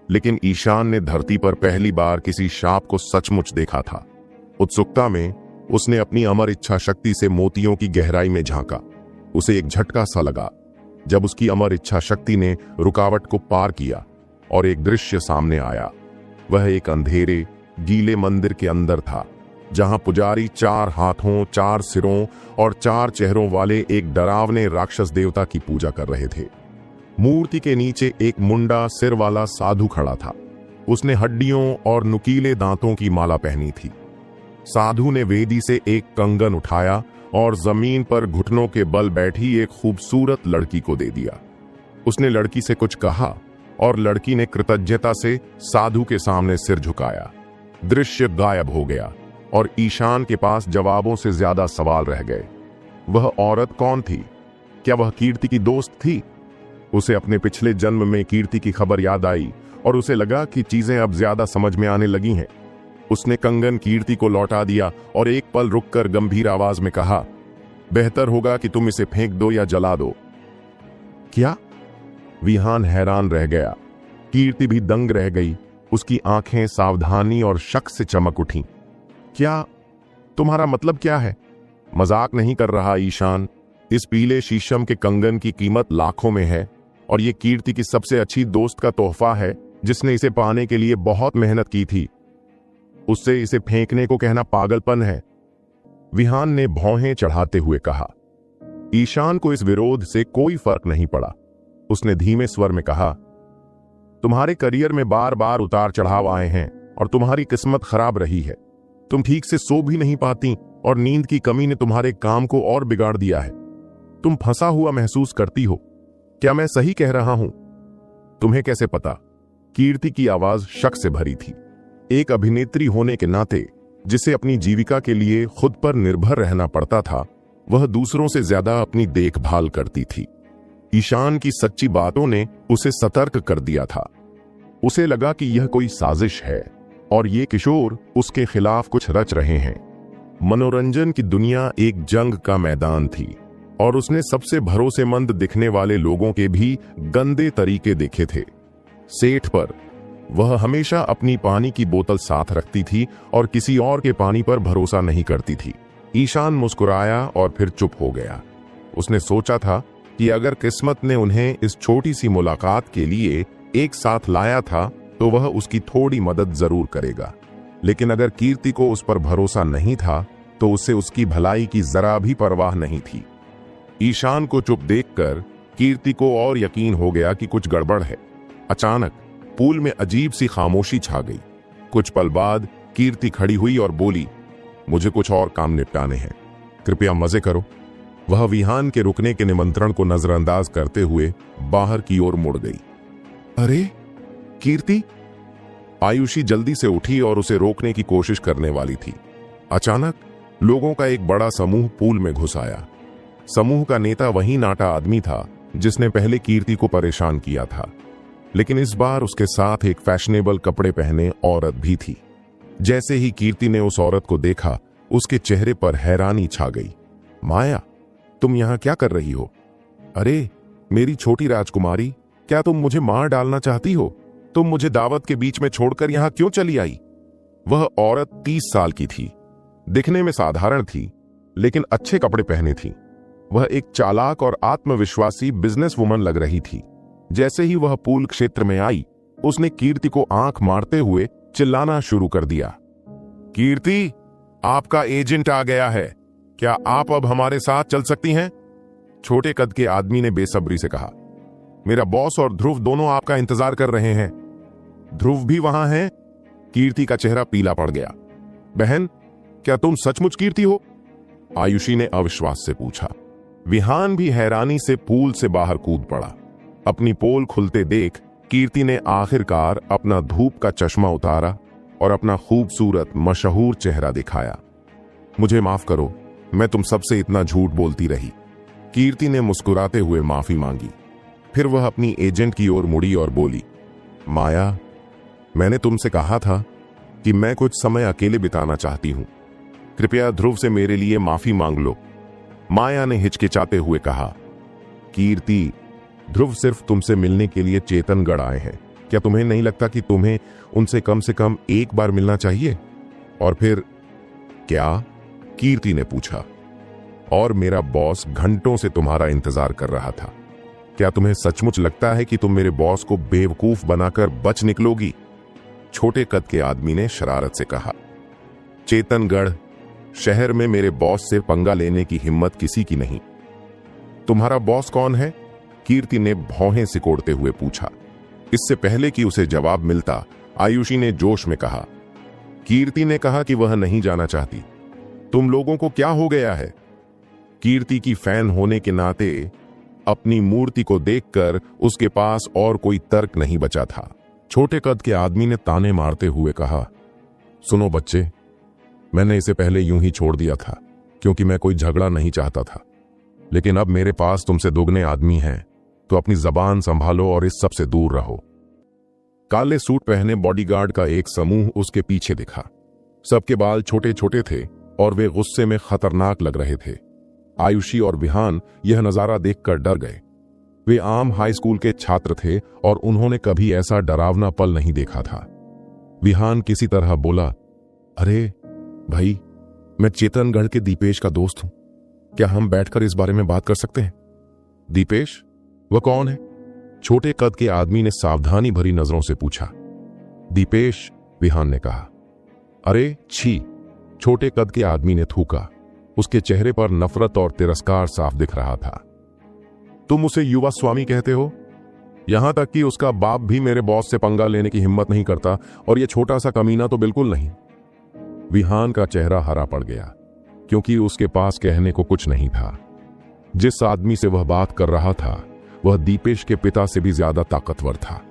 लेकिन ईशान ने धरती पर पहली बार किसी शाप को सचमुच देखा था। उत्सुकता में उसने अपनी अमर इच्छा शक्ति से मोतियों की गहराई में झांका। उसे एक झटका सा लगा जब उसकी अमर इच्छा शक्ति ने रुकावट को पार किया और एक दृश्य सामने आया। वह एक अंधेरे गीले मंदिर के अंदर था, जहां पुजारी 4 हाथों, 4 सिरों और 4 चेहरों वाले एक डरावने राक्षस देवता की पूजा कर रहे थे। मूर्ति के नीचे एक मुंडा सिर वाला साधु खड़ा था। उसने हड्डियों और नुकीले दांतों की माला पहनी थी। साधु ने वेदी से एक कंगन उठाया और जमीन पर घुटनों के बल बैठी एक खूबसूरत लड़की को दे दिया। उसने लड़की से कुछ कहा और लड़की ने कृतज्ञता से साधु के सामने सिर झुकाया। दृश्य गायब हो गया और ईशान के पास जवाबों से ज्यादा सवाल रह गए। वह औरत कौन थी? क्या वह कीर्ति की दोस्त थी? उसे अपने पिछले जन्म में कीर्ति की खबर याद आई और उसे लगा कि चीजें अब ज्यादा समझ में आने लगी हैं। उसने कंगन कीर्ति को लौटा दिया और एक पल रुककर गंभीर आवाज में कहा, बेहतर होगा कि तुम इसे फेंक दो या जला दो। क्या? विहान हैरान रह गया। कीर्ति भी दंग रह गई। उसकी आंखें सावधानी और शक से चमक उठीं। क्या? तुम्हारा मतलब क्या है? मजाक नहीं कर रहा ईशान। इस पीले शीशम के कंगन की कीमत लाखों में है और ये कीर्ति की सबसे अच्छी दोस्त का तोहफा है जिसने इसे पाने के लिए बहुत मेहनत की थी। उससे इसे फेंकने को कहना पागलपन है। विहान ने भौहें चढ़ाते हुए कहा। ईशान को इस विरोध से कोई फर्क नहीं पड़ा। उसने धीमे स्वर में कहा, तुम्हारे करियर में बार बार उतार चढ़ाव आए हैं और तुम्हारी किस्मत खराब रही है। तुम ठीक से सो भी नहीं पाती और नींद की कमी ने तुम्हारे काम को और बिगाड़ दिया है। तुम फंसा हुआ महसूस करती हो। क्या मैं सही कह रहा हूं? तुम्हें कैसे पता? कीर्ति की आवाज शक से भरी थी। एक अभिनेत्री होने के नाते जिसे अपनी जीविका के लिए खुद पर निर्भर रहना पड़ता था, वह दूसरों से ज्यादा अपनी देखभाल करती थी। ईशान की सच्ची बातों ने उसे सतर्क कर दिया था। उसे लगा कि यह कोई साजिश है और ये किशोर उसके खिलाफ कुछ रच रहे हैं। मनोरंजन की दुनिया एक जंग का मैदान थी और उसने सबसे भरोसेमंद दिखने वाले लोगों के भी गंदे तरीके देखे थे। सेठ पर वह हमेशा अपनी पानी की बोतल साथ रखती थी और किसी और के पानी पर भरोसा नहीं करती थी। ईशान मुस्कुराया और फिर चुप हो गया। उसने सोचा था कि अगर किस्मत ने उन्हें इस छोटी सी मुलाकात के लिए एक साथ लाया था तो वह उसकी थोड़ी मदद जरूर करेगा, लेकिन अगर कीर्ति को उस पर भरोसा नहीं था तो उसे उसकी भलाई की जरा भी परवाह नहीं थी। ईशान को चुप देखकर कीर्ति को और यकीन हो गया कि कुछ गड़बड़ है। अचानक पूल में अजीब सी खामोशी छा गई। कुछ पल बाद कीर्ति खड़ी हुई और बोली, मुझे कुछ और काम निपटाने हैं, कृपया मजे करो। वह विहान के रुकने के निमंत्रण को नजरअंदाज करते हुए बाहर की ओर मुड़ गई। अरे कीर्ति! आयुषी जल्दी से उठी और उसे रोकने की कोशिश करने वाली थी। अचानक लोगों का एक बड़ा समूह पूल में घुस आया। समूह का नेता वही नाटा आदमी था जिसने पहले कीर्ति को परेशान किया था, लेकिन इस बार उसके साथ एक फैशनेबल कपड़े पहने औरत भी थी। जैसे ही कीर्ति ने उस औरत को देखा, उसके चेहरे पर हैरानी छा गई। माया, तुम यहां क्या कर रही हो? अरे मेरी छोटी राजकुमारी, क्या तुम मुझे मार डालना चाहती हो? तुम मुझे दावत के बीच में छोड़कर यहां क्यों चली आई? वह औरत 30 साल की थी। दिखने में साधारण थी, लेकिन अच्छे कपड़े पहने थी। वह एक चालाक और आत्मविश्वासी बिजनेस वुमन लग रही थी। जैसे ही वह पूल क्षेत्र में आई, उसने कीर्ति को आंख मारते हुए चिल्लाना शुरू कर दिया। कीर्ति, आपका एजेंट आ गया है। क्या आप अब हमारे साथ चल सकती हैं? छोटे कद के आदमी ने बेसब्री से कहा। मेरा बॉस और ध्रुव दोनों आपका इंतजार कर रहे हैं। ध्रुव भी वहां है? कीर्ति का चेहरा पीला पड़ गया। बहन, क्या तुम सचमुच कीर्ति हो? आयुषी ने अविश्वास से पूछा। विहान भी हैरानी से पूल से बाहर कूद पड़ा। अपनी पोल खुलते देख कीर्ति ने आखिरकार अपना धूप का चश्मा उतारा और अपना खूबसूरत मशहूर चेहरा दिखाया। मुझे माफ करो, मैं तुम सबसे इतना झूठ बोलती रही। कीर्ति ने मुस्कुराते हुए माफी मांगी। फिर वह अपनी एजेंट की ओर मुड़ी और बोली, माया, मैंने तुमसे कहा था कि मैं कुछ समय अकेले बिताना चाहती हूं। कृपया ध्रुव से मेरे लिए माफी मांग लो। माया ने हिचकिचाते हुए कहा। कीर्ति, ध्रुव सिर्फ तुमसे मिलने के लिए चेतनगढ़ आए हैं। क्या तुम्हें नहीं लगता कि तुम्हें उनसे कम से कम एक बार मिलना चाहिए? और फिर क्या? कीर्ति ने पूछा। और मेरा बॉस घंटों से तुम्हारा इंतजार कर रहा था। क्या तुम्हें सचमुच लगता है कि तुम मेरे बॉस को बेवकूफ बनाकर बच निकलोगी? छोटे कद के आदमी ने शरारत से कहा। चेतनगढ़ शहर में मेरे बॉस से पंगा लेने की हिम्मत किसी की नहीं। तुम्हारा बॉस कौन है? कीर्ति ने भौहें सिकोड़ते हुए पूछा। इससे पहले कि उसे जवाब मिलता, आयुषी ने जोश में कहा। कीर्ति ने कहा कि वह नहीं जाना चाहती। तुम लोगों को क्या हो गया है? कीर्ति की फैन होने के नाते अपनी मूर्ति को देखकर उसके पास और कोई तर्क नहीं बचा था। छोटे कद के आदमी ने ताने मारते हुए कहा, सुनो बच्चे, मैंने इसे पहले यूं ही छोड़ दिया था क्योंकि मैं कोई झगड़ा नहीं चाहता था, लेकिन अब मेरे पास तुमसे दोगुने आदमी हैं, तो अपनी जबान संभालो और इस सब से दूर रहो। काले सूट पहने बॉडीगार्ड का एक समूह उसके पीछे दिखा। सबके बाल छोटे छोटे थे और वे गुस्से में खतरनाक लग रहे थे। आयुषी और विहान यह नजारा देखकर डर गए। वे आम हाई स्कूल के छात्र थे और उन्होंने कभी ऐसा डरावना पल नहीं देखा था। विहान किसी तरह बोला, अरे भाई, मैं चेतनगढ़ के दीपेश का दोस्त हूं। क्या हम बैठकर इस बारे में बात कर सकते हैं? दीपेश? वह कौन है? छोटे कद के आदमी ने सावधानी भरी नजरों से पूछा। दीपेश, विहान ने कहा, अरे छी! छोटे कद के आदमी ने थूका। उसके चेहरे पर नफरत और तिरस्कार साफ दिख रहा था। तुम उसे युवा स्वामी कहते हो? यहां तक कि उसका बाप भी मेरे बॉस से पंगा लेने की हिम्मत नहीं करता, और यह छोटा सा कमीना तो बिल्कुल नहीं। विहान का चेहरा हरा पड़ गया, क्योंकि उसके पास कहने को कुछ नहीं था। जिस आदमी से वह बात कर रहा था वह दीपेश के पिता से भी ज्यादा ताकतवर था।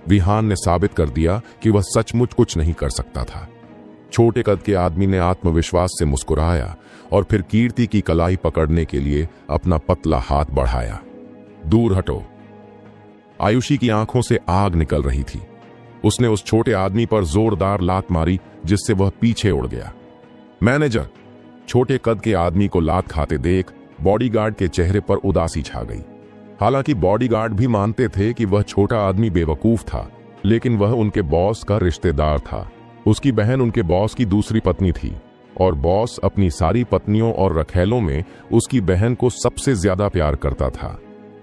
विहान ने साबित कर दिया कि वह सचमुच कुछ नहीं कर सकता था। छोटे कद के आदमी ने आत्मविश्वास से मुस्कुराया और फिर कीर्ति की कलाई पकड़ने के लिए अपना पतला हाथ बढ़ाया। दूर हटो। आयुषी की आंखों से आग निकल रही थी। उसने उस छोटे आदमी पर जोरदार लात मारी, जिससे वह पीछे उड़ गया। मैनेजर! छोटे कद के आदमी को लात खाते देख बॉडीगार्ड के चेहरे पर उदासी छा गई। हालांकि बॉडीगार्ड भी मानते थे कि वह छोटा आदमी बेवकूफ था, लेकिन वह उनके बॉस का रिश्तेदार था। उसकी बहन उनके बॉस की दूसरी पत्नी थी, और बॉस अपनी सारी पत्नियों और रखैलों में उसकी बहन को सबसे ज्यादा प्यार करता था।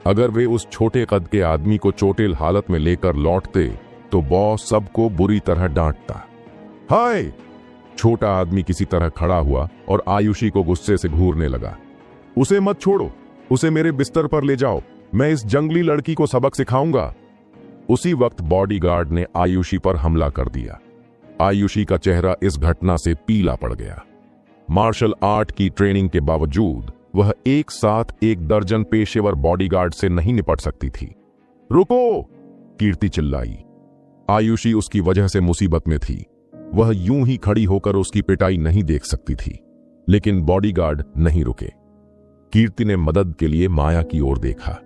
अगर वे उस छोटे कद के आदमी को चोटिल हालत में लेकर लौटते तो बॉस सबको बुरी तरह डांटता। हाय! छोटा आदमी किसी तरह खड़ा हुआ और आयुषी को गुस्से से घूरने लगा। उसे मत छोड़ो, उसे मेरे बिस्तर पर ले जाओ, मैं इस जंगली लड़की को सबक सिखाऊंगा। उसी वक्त बॉडीगार्ड ने आयुषी पर हमला कर दिया। आयुषी का चेहरा इस घटना से पीला पड़ गया। मार्शल आर्ट की ट्रेनिंग के बावजूद वह एक साथ 1 दर्जन पेशेवर बॉडीगार्ड से नहीं निपट सकती थी। रुको! कीर्ति चिल्लाई। आयुषी उसकी वजह से मुसीबत में थी। वह यूं ही खड़ी होकर उसकी पिटाई नहीं देख सकती थी, लेकिन बॉडीगार्ड नहीं रुके। कीर्ति ने मदद के लिए माया की ओर देखा।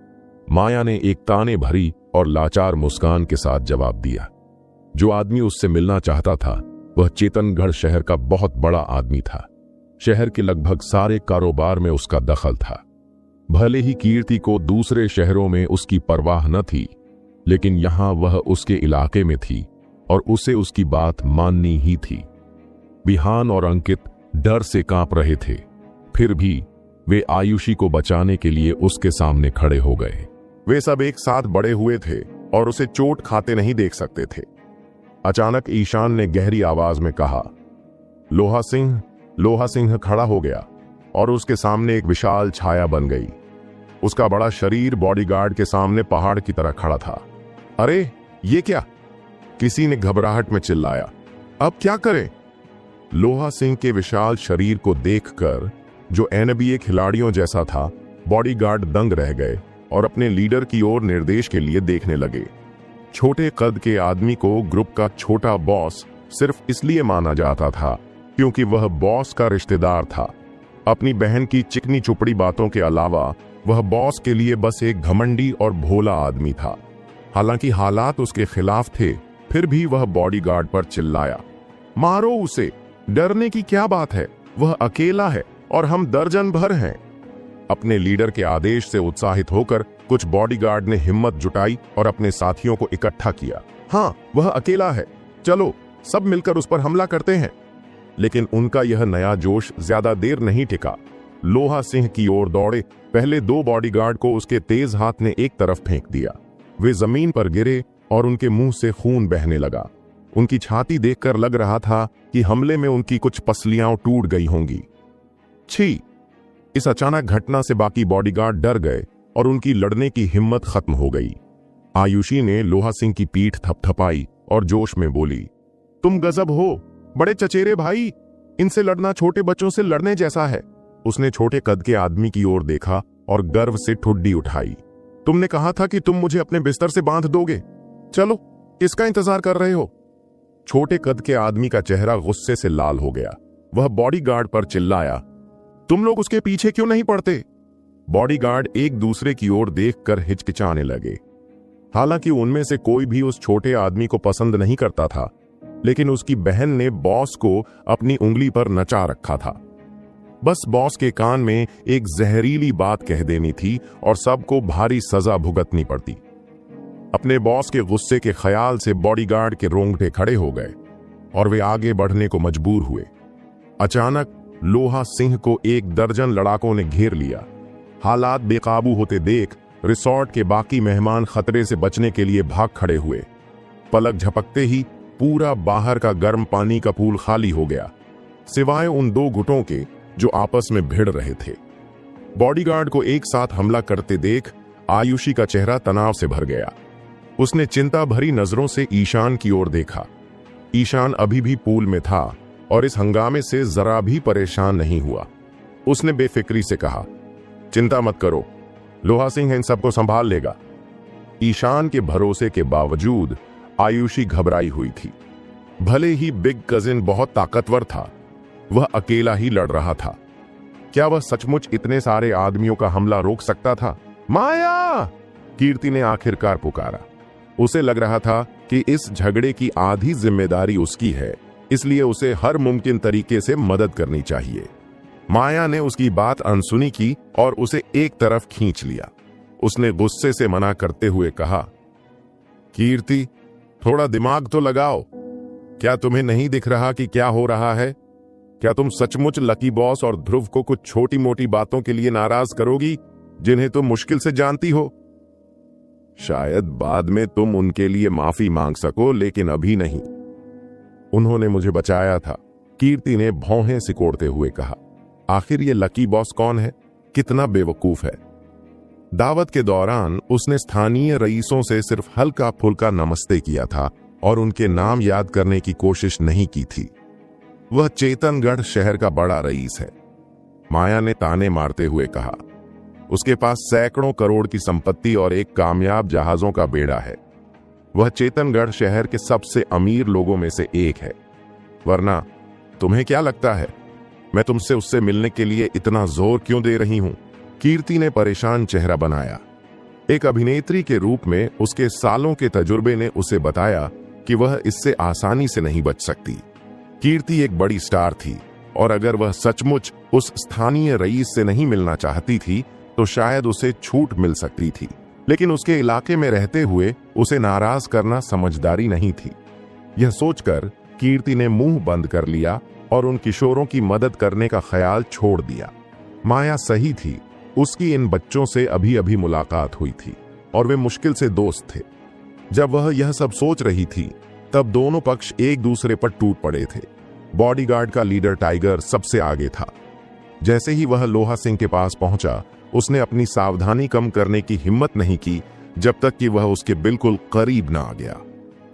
माया ने एक ताने भरी और लाचार मुस्कान के साथ जवाब दिया। जो आदमी उससे मिलना चाहता था वह चेतनगढ़ शहर का बहुत बड़ा आदमी था। शहर के लगभग सारे कारोबार में उसका दखल था। भले ही कीर्ति को दूसरे शहरों में उसकी परवाह न थी, लेकिन यहां वह उसके इलाके में थी और उसे उसकी बात माननी ही थी। विहान और अंकित डर से कांप रहे थे, फिर भी वे आयुषी को बचाने के लिए उसके सामने खड़े हो गए। वे सब एक साथ बड़े हुए थे और उसे चोट खाते नहीं देख सकते थे। अचानक ईशान ने गहरी आवाज में कहा, लोहा सिंह खड़ा हो गया और उसके सामने एक विशाल छाया बन गई। उसका बड़ा शरीर बॉडीगार्ड के सामने पहाड़ की तरह खड़ा था। अरे ये क्या? किसी ने घबराहट में चिल्लाया। अब क्या करें? लोहा सिंह के विशाल शरीर को देखकर, जो NBA खिलाड़ियों जैसा था, बॉडीगार्ड दंग रह गए और अपने लीडर की ओर निर्देश के लिए देखने लगे। छोटे कद के आदमी को ग्रुप का छोटा बॉस सिर्फ इसलिए माना जाता था क्योंकि वह बॉस का रिश्तेदार था। अपनी बहन की चिकनी चुपड़ी बातों के अलावा वह बॉस के लिए बस एक घमंडी और भोला आदमी था। हालांकि हालात उसके खिलाफ थे, फिर भी वह बॉडीगार्ड पर चिल्लाया, मारो उसे, डरने की क्या बात है, वह अकेला है और हम दर्जन भर हैं। अपने लीडर के आदेश से उत्साहित होकर कुछ बॉडीगार्ड ने हिम्मत जुटाई और अपने साथियों को इकट्ठा किया। हाँ, वह अकेला है, चलो सब मिलकर उस पर हमला करते हैं। लेकिन उनका यह नया जोश ज्यादा देर नहीं टिका। लोहा सिंह की ओर दौड़े पहले 2 बॉडीगार्ड को उसके तेज हाथ ने एक तरफ फेंक दिया। वे जमीन पर गिरे और उनके मुंह से खून बहने लगा। उनकी छाती देखकर लग रहा था कि हमले में उनकी कुछ पसलियां टूट गई होंगी। छी! इस अचानक घटना से बाकी बॉडीगार्ड डर गए और उनकी लड़ने की हिम्मत खत्म हो गई। आयुषी ने लोहा सिंह की पीठ थपथपाई और जोश में बोली, तुम गजब हो, बड़े चचेरे भाई, इनसे लड़ना छोटे बच्चों से लड़ने जैसा है। उसने छोटे कद के आदमी की ओर देखा और गर्व से ठुड्डी उठाई। तुमने कहा था कि तुम मुझे अपने बिस्तर से बांध दोगे, चलो किसका इंतजार कर रहे हो? छोटे कद के आदमी का चेहरा गुस्से से लाल हो गया। वह बॉडीगार्ड पर चिल्लाया, तुम लोग उसके पीछे क्यों नहीं पड़ते? बॉडीगार्ड एक दूसरे की ओर देखकर हिचकिचाने लगे। हालांकि उनमें से कोई भी उस छोटे आदमी को पसंद नहीं करता था, लेकिन उसकी बहन ने बॉस को अपनी उंगली पर नचा रखा था। बस बॉस के कान में एक जहरीली बात कह देनी थी और सबको भारी सजा भुगतनी पड़ती। अपने बॉस के गुस्से के ख्याल से बॉडीगार्ड के रोंगटे खड़े हो गए और वे आगे बढ़ने को मजबूर हुए। अचानक लोहा सिंह को 1 दर्जन लड़ाकों ने घेर लिया। हालात बेकाबू होते देख रिसोर्ट के बाकी मेहमान खतरे से बचने के लिए भाग खड़े हुए। पलक झपकते ही पूरा बाहर का गर्म पानी का पूल खाली हो गया, सिवाय उन 2 गुटों के जो आपस में भिड़ रहे थे। बॉडीगार्ड को एक साथ हमला करते देख आयुषी का चेहरा तनाव से भर गया। उसने चिंता भरी नजरों से ईशान की ओर देखा। ईशान अभी भी पूल में था और इस हंगामे से जरा भी परेशान नहीं हुआ। उसने बेफिक्री से कहा, चिंता मत करो, लोहा सिंह इन सबको संभाल लेगा। ईशान के भरोसे के बावजूद आयुषी घबराई हुई थी। भले ही बिग कजिन बहुत ताकतवर था, वह अकेला ही लड़ रहा था। क्या वह सचमुच इतने सारे आदमियों का हमला रोक सकता था? माया! कीर्ति ने आखिरकार पुकारा। उसे लग रहा था कि इस झगड़े की आधी जिम्मेदारी उसकी है, इसलिए उसे हर मुमकिन तरीके से मदद करनी चाहिए। माया ने उसकी बात अनसुनी की और उसे एक तरफ खींच लिया। उसने गुस्से से मना करते हुए कहा, कीर्ति, थोड़ा दिमाग तो लगाओ। क्या तुम्हें नहीं दिख रहा कि क्या हो रहा है? क्या तुम सचमुच लकी बॉस और ध्रुव को कुछ छोटी मोटी बातों के लिए नाराज करोगी जिन्हें तुम मुश्किल से जानती हो? शायद बाद में तुम उनके लिए माफी मांग सको, लेकिन अभी नहीं। उन्होंने मुझे बचाया था, कीर्ति ने भौहें सिकोड़ते हुए कहा। आखिर ये लकी बॉस कौन है? कितना बेवकूफ है। दावत के दौरान उसने स्थानीय रईसों से सिर्फ हल्का फुल्का नमस्ते किया था और उनके नाम याद करने की कोशिश नहीं की थी। वह चेतनगढ़ शहर का बड़ा रईस है। माया ने ताने मारते हुए कहा। उसके पास सैकड़ों करोड़ की संपत्ति और एक कामयाब जहाजों का बेड़ा है। वह चेतनगढ़ शहर के सबसे अमीर लोगों में से एक है। वरना तुम्हें क्या लगता है मैं तुमसे उससे मिलने के लिए इतना जोर क्यों दे रही हूं? कीर्ति ने परेशान चेहरा बनाया। एक अभिनेत्री के रूप में उसके सालों के तजुर्बे ने उसे बताया कि वह इससे आसानी से नहीं बच सकती। कीर्ति एक बड़ी स्टार थी और अगर वह सचमुच उस स्थानीय रईस से नहीं मिलना चाहती थी तो शायद उसे छूट मिल सकती थी, लेकिन उसके इलाके में रहते हुए उसे नाराज करना समझदारी नहीं थी। यह सोचकर कीर्ति ने मुंह बंद कर लिया और उन किशोरों की मदद करने का ख्याल छोड़ दिया। माया सही थी, उसकी इन बच्चों से अभी अभी मुलाकात हुई थी और वे मुश्किल से दोस्त थे। जब वह यह सब सोच रही थी तब दोनों पक्ष एक दूसरे पर टूट पड़े थे। बॉडीगार्ड का लीडर टाइगर सबसे आगे था। जैसे ही वह लोहा सिंह के पास पहुंचा, उसने अपनी सावधानी कम करने की हिम्मत नहीं की जब तक कि वह उसके बिल्कुल करीब न आ गया।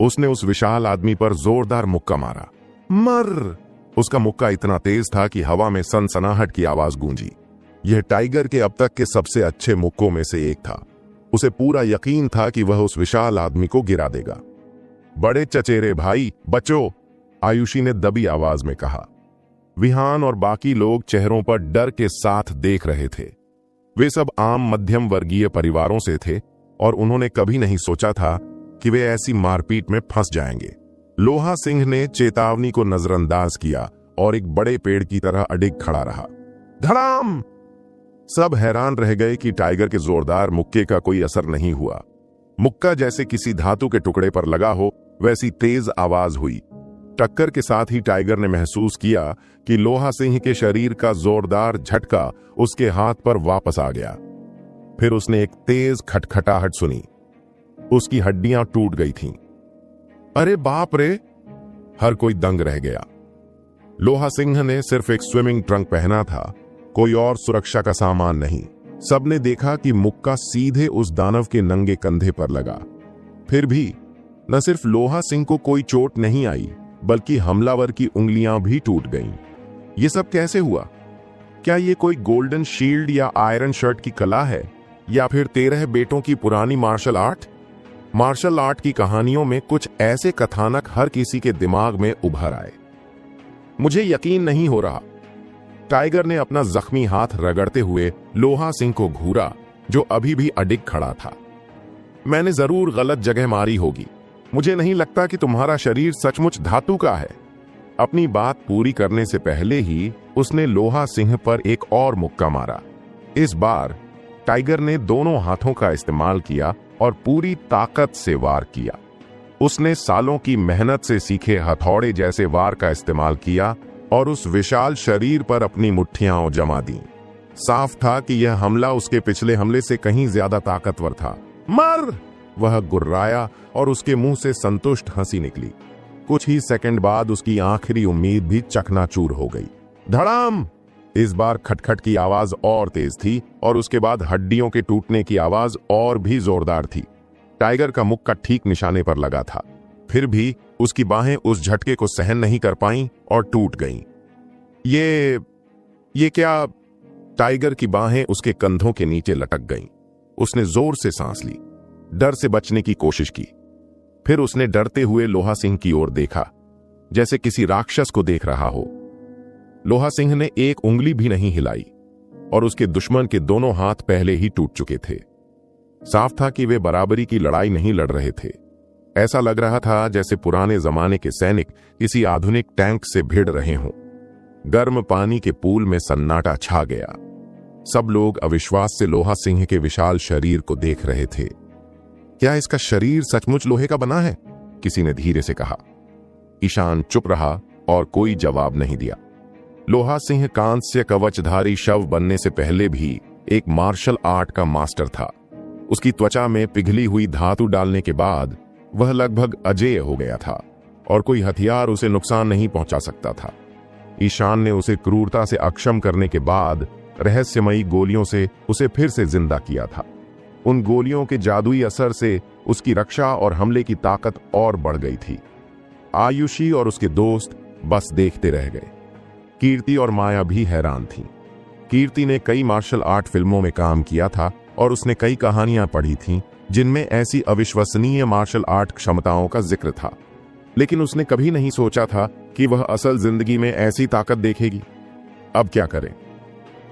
उसने उस विशाल आदमी पर जोरदार मुक्का मारा। मर! उसका मुक्का इतना तेज था कि हवा में सनसनाहट की आवाज गूंजी। यह टाइगर के अब तक के सबसे अच्छे मुक्कों में से एक था। उसे पूरा यकीन था कि वह उस विशाल आदमी को गिरा देगा। बड़े चचेरे भाई, बचो! आयुषी ने दबी आवाज में कहा। विहान और बाकी लोग चेहरों पर डर के साथ देख रहे थे। वे सब आम मध्यम वर्गीय परिवारों से थे और उन्होंने कभी नहीं सोचा था कि वे ऐसी मारपीट में फंस जाएंगे। लोहा सिंह ने चेतावनी को नजरअंदाज किया और एक बड़े पेड़ की तरह अडिग खड़ा रहा। धड़ाम! सब हैरान रह गए कि टाइगर के जोरदार मुक्के का कोई असर नहीं हुआ। मुक्का जैसे किसी धातु के टुकड़े पर लगा हो वैसी तेज आवाज हुई। टक्कर के साथ ही टाइगर ने महसूस किया कि लोहा सिंह के शरीर का जोरदार झटका उसके हाथ पर वापस आ गया। फिर उसने एक तेज खटखटाहट सुनी। उसकी हड्डियां टूट गई थीं। अरे बाप रे! हर कोई दंग रह गया। लोहा सिंह ने सिर्फ एक स्विमिंग ट्रंक पहना था, कोई और सुरक्षा का सामान नहीं। सबने देखा कि मुक्का सीधे उस दानव के नंगे कंधे पर लगा। फिर भी न सिर्फ लोहा सिंह को कोई चोट नहीं आई, बल्कि हमलावर की उंगलियां भी टूट गईं। ये सब कैसे हुआ? क्या ये कोई गोल्डन शील्ड या आयरन शर्ट की कला है, या फिर 13 बेटों की पुरानी मार्शल आर्ट? मार्शल आर्ट की कहानियों में कुछ ऐसे कथानक हर किसी के दिमाग में उभर आए। मुझे यकीन नहीं हो रहा। टाइगर ने अपना जख्मी हाथ रगड़ते हुए लोहा सिंह को घूरा, जो अभी भी अडिग खड़ा था। मैंने जरूर गलत जगह मारी होगी। मुझे नहीं लगता कि तुम्हारा शरीर सचमुच धातु का है। अपनी बात पूरी करने से पहले ही उसने लोहा सिंह पर एक और मुक्का मारा। इस बार टाइगर ने दोनों हाथों का इस्तेमाल किया और पूरी ताकत से वार किया। उसने सालों की मेहनत से सीखे हथौड़े जैसे वार का इस्तेमाल किया और उस विशाल शरीर पर अपनी मुट्ठियां जमा दी। साफ था कि यह हमला उसके पिछले हमले से कहीं ज्यादा ताकतवर था। मर! वह गुर्राया और उसके मुंह से संतुष्ट हंसी निकली। कुछ ही सेकंड बाद उसकी आखिरी उम्मीद भी चकनाचूर हो गई। धड़ाम! इस बार खटखट की आवाज और तेज थी और उसके बाद हड्डियों के टूटने की आवाज और भी जोरदार थी। टाइगर का मुक्का ठीक निशाने पर लगा था, फिर भी उसकी बाहें उस झटके को सहन नहीं कर पाईं और टूट गईं। ये क्या? टाइगर की बाहें उसके कंधों के नीचे लटक गईं। उसने जोर से सांस ली, डर से बचने की कोशिश की। फिर उसने डरते हुए लोहा सिंह की ओर देखा, जैसे किसी राक्षस को देख रहा हो। लोहा सिंह ने एक उंगली भी नहीं हिलाई और उसके दुश्मन के दोनों हाथ पहले ही टूट चुके थे। साफ था कि वे बराबरी की लड़ाई नहीं लड़ रहे थे। ऐसा लग रहा था जैसे पुराने जमाने के सैनिक किसी आधुनिक टैंक से भिड़ रहे हों। गर्म पानी के पूल में सन्नाटा छा गया। सब लोग अविश्वास से लोहा सिंह के विशाल शरीर को देख रहे थे। क्या इसका शरीर सचमुच लोहे का बना है? किसी ने धीरे से कहा। ईशान चुप रहा और कोई जवाब नहीं दिया। लोहा सिंह कांस्य कवचधारी शव बनने से पहले भी एक मार्शल आर्ट का मास्टर था। उसकी त्वचा में पिघली हुई धातु डालने के बाद वह लगभग अजेय हो गया था और कोई हथियार उसे नुकसान नहीं पहुंचा सकता था। ईशान ने उसे क्रूरता से अक्षम करने के बाद रहस्यमयी गोलियों से उसे फिर से जिंदा किया था। उन गोलियों के जादुई असर से उसकी रक्षा और हमले की ताकत और बढ़ गई थी। आयुषी और उसके दोस्त बस देखते रह गए। कीर्ति और माया भी हैरान थीं। कीर्ति ने कई मार्शल आर्ट फिल्मों में काम किया था और उसने कई कहानियां पढ़ी थीं जिनमें ऐसी अविश्वसनीय मार्शल आर्ट क्षमताओं का जिक्र था, लेकिन उसने कभी नहीं सोचा था कि वह असल जिंदगी में ऐसी ताकत देखेगी। अब क्या करें?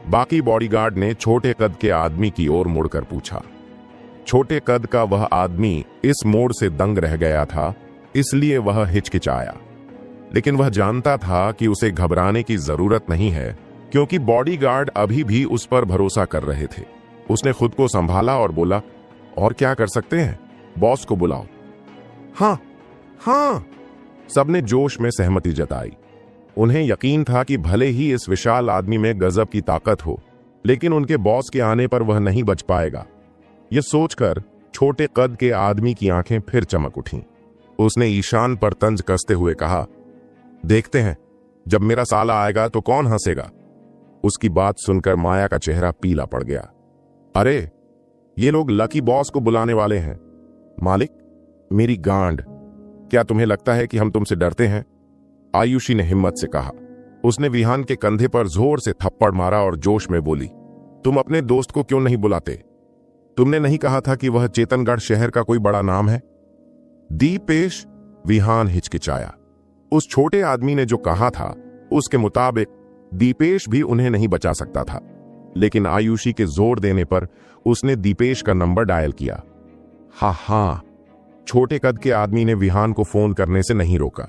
बाकी बॉडीगार्ड ने छोटे कद के आदमी की ओर मुड़कर पूछा। छोटे कद का वह आदमी इस मोड़ से दंग रह गया था, इसलिए वह हिचकिचाया, लेकिन वह जानता था कि उसे घबराने की जरूरत नहीं है क्योंकि बॉडीगार्ड अभी भी उस पर भरोसा कर रहे थे। उसने खुद को संभाला और बोला, और क्या कर सकते हैं? बॉस को बुलाओ। हाँ हाँ, सबने जोश में सहमति जताई। उन्हें यकीन था कि भले ही इस विशाल आदमी में गजब की ताकत हो, लेकिन उनके बॉस के आने पर वह नहीं बच पाएगा। यह सोचकर छोटे कद के आदमी की आंखें फिर चमक उठीं। उसने ईशान पर तंज कसते हुए कहा, देखते हैं जब मेरा साला आएगा तो कौन हंसेगा। उसकी बात सुनकर माया का चेहरा पीला पड़ गया। अरे, ये लोग लकी बॉस को बुलाने वाले हैं। मालिक, मेरी गांड, क्या तुम्हें लगता है कि हम तुमसे डरते हैं? आयुषी ने हिम्मत से कहा। उसने विहान के कंधे पर जोर से थप्पड़ मारा और जोश में बोली, तुम अपने दोस्त को क्यों नहीं बुलाते? तुमने नहीं कहा था कि वह चेतनगढ़ शहर का कोई बड़ा नाम है? दीपेश, विहान हिचकिचाया। उस छोटे आदमी ने जो कहा था उसके मुताबिक दीपेश भी उन्हें नहीं बचा सकता था, लेकिन आयुषी के जोर देने पर उसने दीपेश का नंबर डायल किया। हाँ, छोटे कद के आदमी ने विहान को फोन करने से नहीं रोका।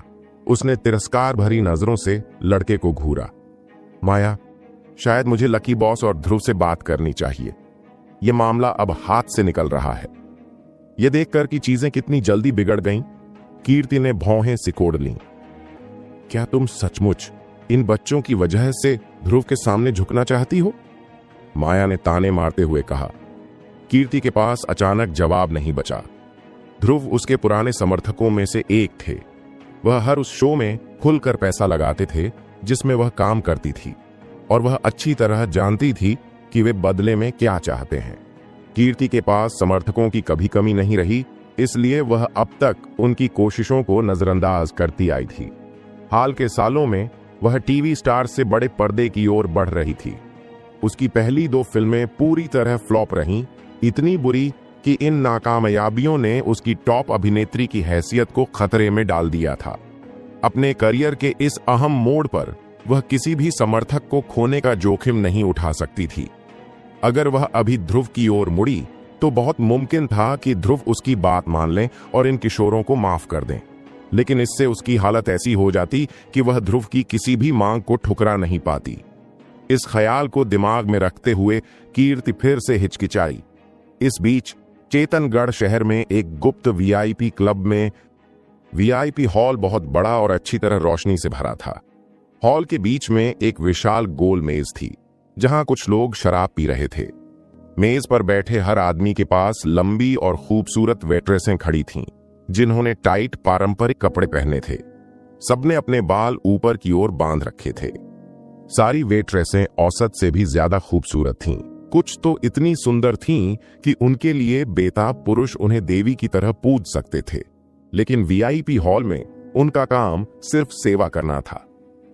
उसने तिरस्कार भरी नजरों से लड़के को घूरा। माया, शायद मुझे लकी बॉस और ध्रुव से बात करनी चाहिए। यह मामला अब हाथ से निकल रहा है। यह देखकर कि चीजें कितनी जल्दी बिगड़ गईं, कीर्ति ने भौहें सिकोड़ लीं। क्या तुम सचमुच इन बच्चों की वजह से ध्रुव के सामने झुकना चाहती हो? माया ने ताने मारते हुए कहा। कीर्ति के पास अचानक जवाब नहीं बचा। ध्रुव उसके पुराने समर्थकों में से एक थे। वह हर उस शो में खुलकर पैसा लगाते थे जिसमें वह काम करती थी, और वह अच्छी तरह जानती थी कि वे बदले में क्या चाहते हैं। कीर्ति के पास समर्थकों की कभी कमी नहीं रही, इसलिए वह अब तक उनकी कोशिशों को नजरअंदाज करती आई थी। हाल के सालों में वह टीवी स्टार से बड़े पर्दे की ओर बढ़ रही थी। उसकी पहली 2 फिल्में पूरी तरह फ्लॉप रहीं, इतनी बुरी कि इन नाकामयाबियों ने उसकी टॉप अभिनेत्री की हैसियत को खतरे में डाल दिया था। अपने करियर के इस अहम मोड़ पर वह किसी भी समर्थक को खोने का जोखिम नहीं उठा सकती थी। अगर वह अभी ध्रुव की ओर मुड़ी तो बहुत मुमकिन था कि ध्रुव उसकी बात मान लें और इन किशोरों को माफ कर दें, लेकिन इससे उसकी हालत ऐसी हो जाती कि वह ध्रुव की किसी भी मांग को ठुकरा नहीं पाती। इस ख्याल को दिमाग में रखते हुए कीर्ति फिर से हिचकिचाई। इस बीच चेतनगढ़ शहर में एक गुप्त वीआईपी क्लब में वीआईपी हॉल बहुत बड़ा और अच्छी तरह रोशनी से भरा था। हॉल के बीच में एक विशाल गोल मेज थी जहां कुछ लोग शराब पी रहे थे। मेज पर बैठे हर आदमी के पास लंबी और खूबसूरत वेट्रेसें खड़ी थीं, जिन्होंने टाइट पारंपरिक कपड़े पहने थे। सबने अपने बाल ऊपर की ओर बांध रखे थे। सारी वेट्रेसें औसत से भी ज्यादा खूबसूरत थीं। कुछ तो इतनी सुंदर थीं कि उनके लिए बेताब पुरुष उन्हें देवी की तरह पूज सकते थे। लेकिन वीआईपी हॉल में उनका काम सिर्फ सेवा करना था।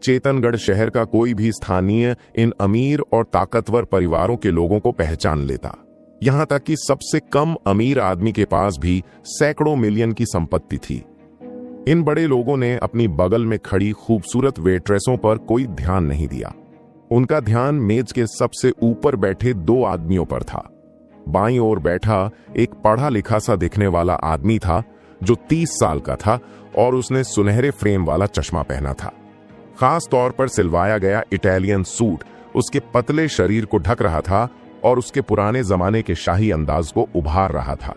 चेतनगढ़ शहर का कोई भी स्थानीय इन अमीर और ताकतवर परिवारों के लोगों को पहचान लेता। यहां तक कि सबसे कम अमीर आदमी के पास भी सैकड़ों मिलियन की संपत्ति थी। इन बड़े लोगों ने अपनी बगल में खड़ी खूबसूरत वेट्रेसों पर कोई ध्यान नहीं दिया। उनका ध्यान मेज के सबसे ऊपर बैठे दो आदमियों पर था। बाईं ओर बैठा एक पढ़ा लिखा सा दिखने वाला आदमी था जो 30 साल का था और उसने सुनहरे फ्रेम वाला चश्मा पहना था। खास तौर पर सिलवाया गया इटालियन सूट उसके पतले शरीर को ढक रहा था और उसके पुराने जमाने के शाही अंदाज को उभार रहा था।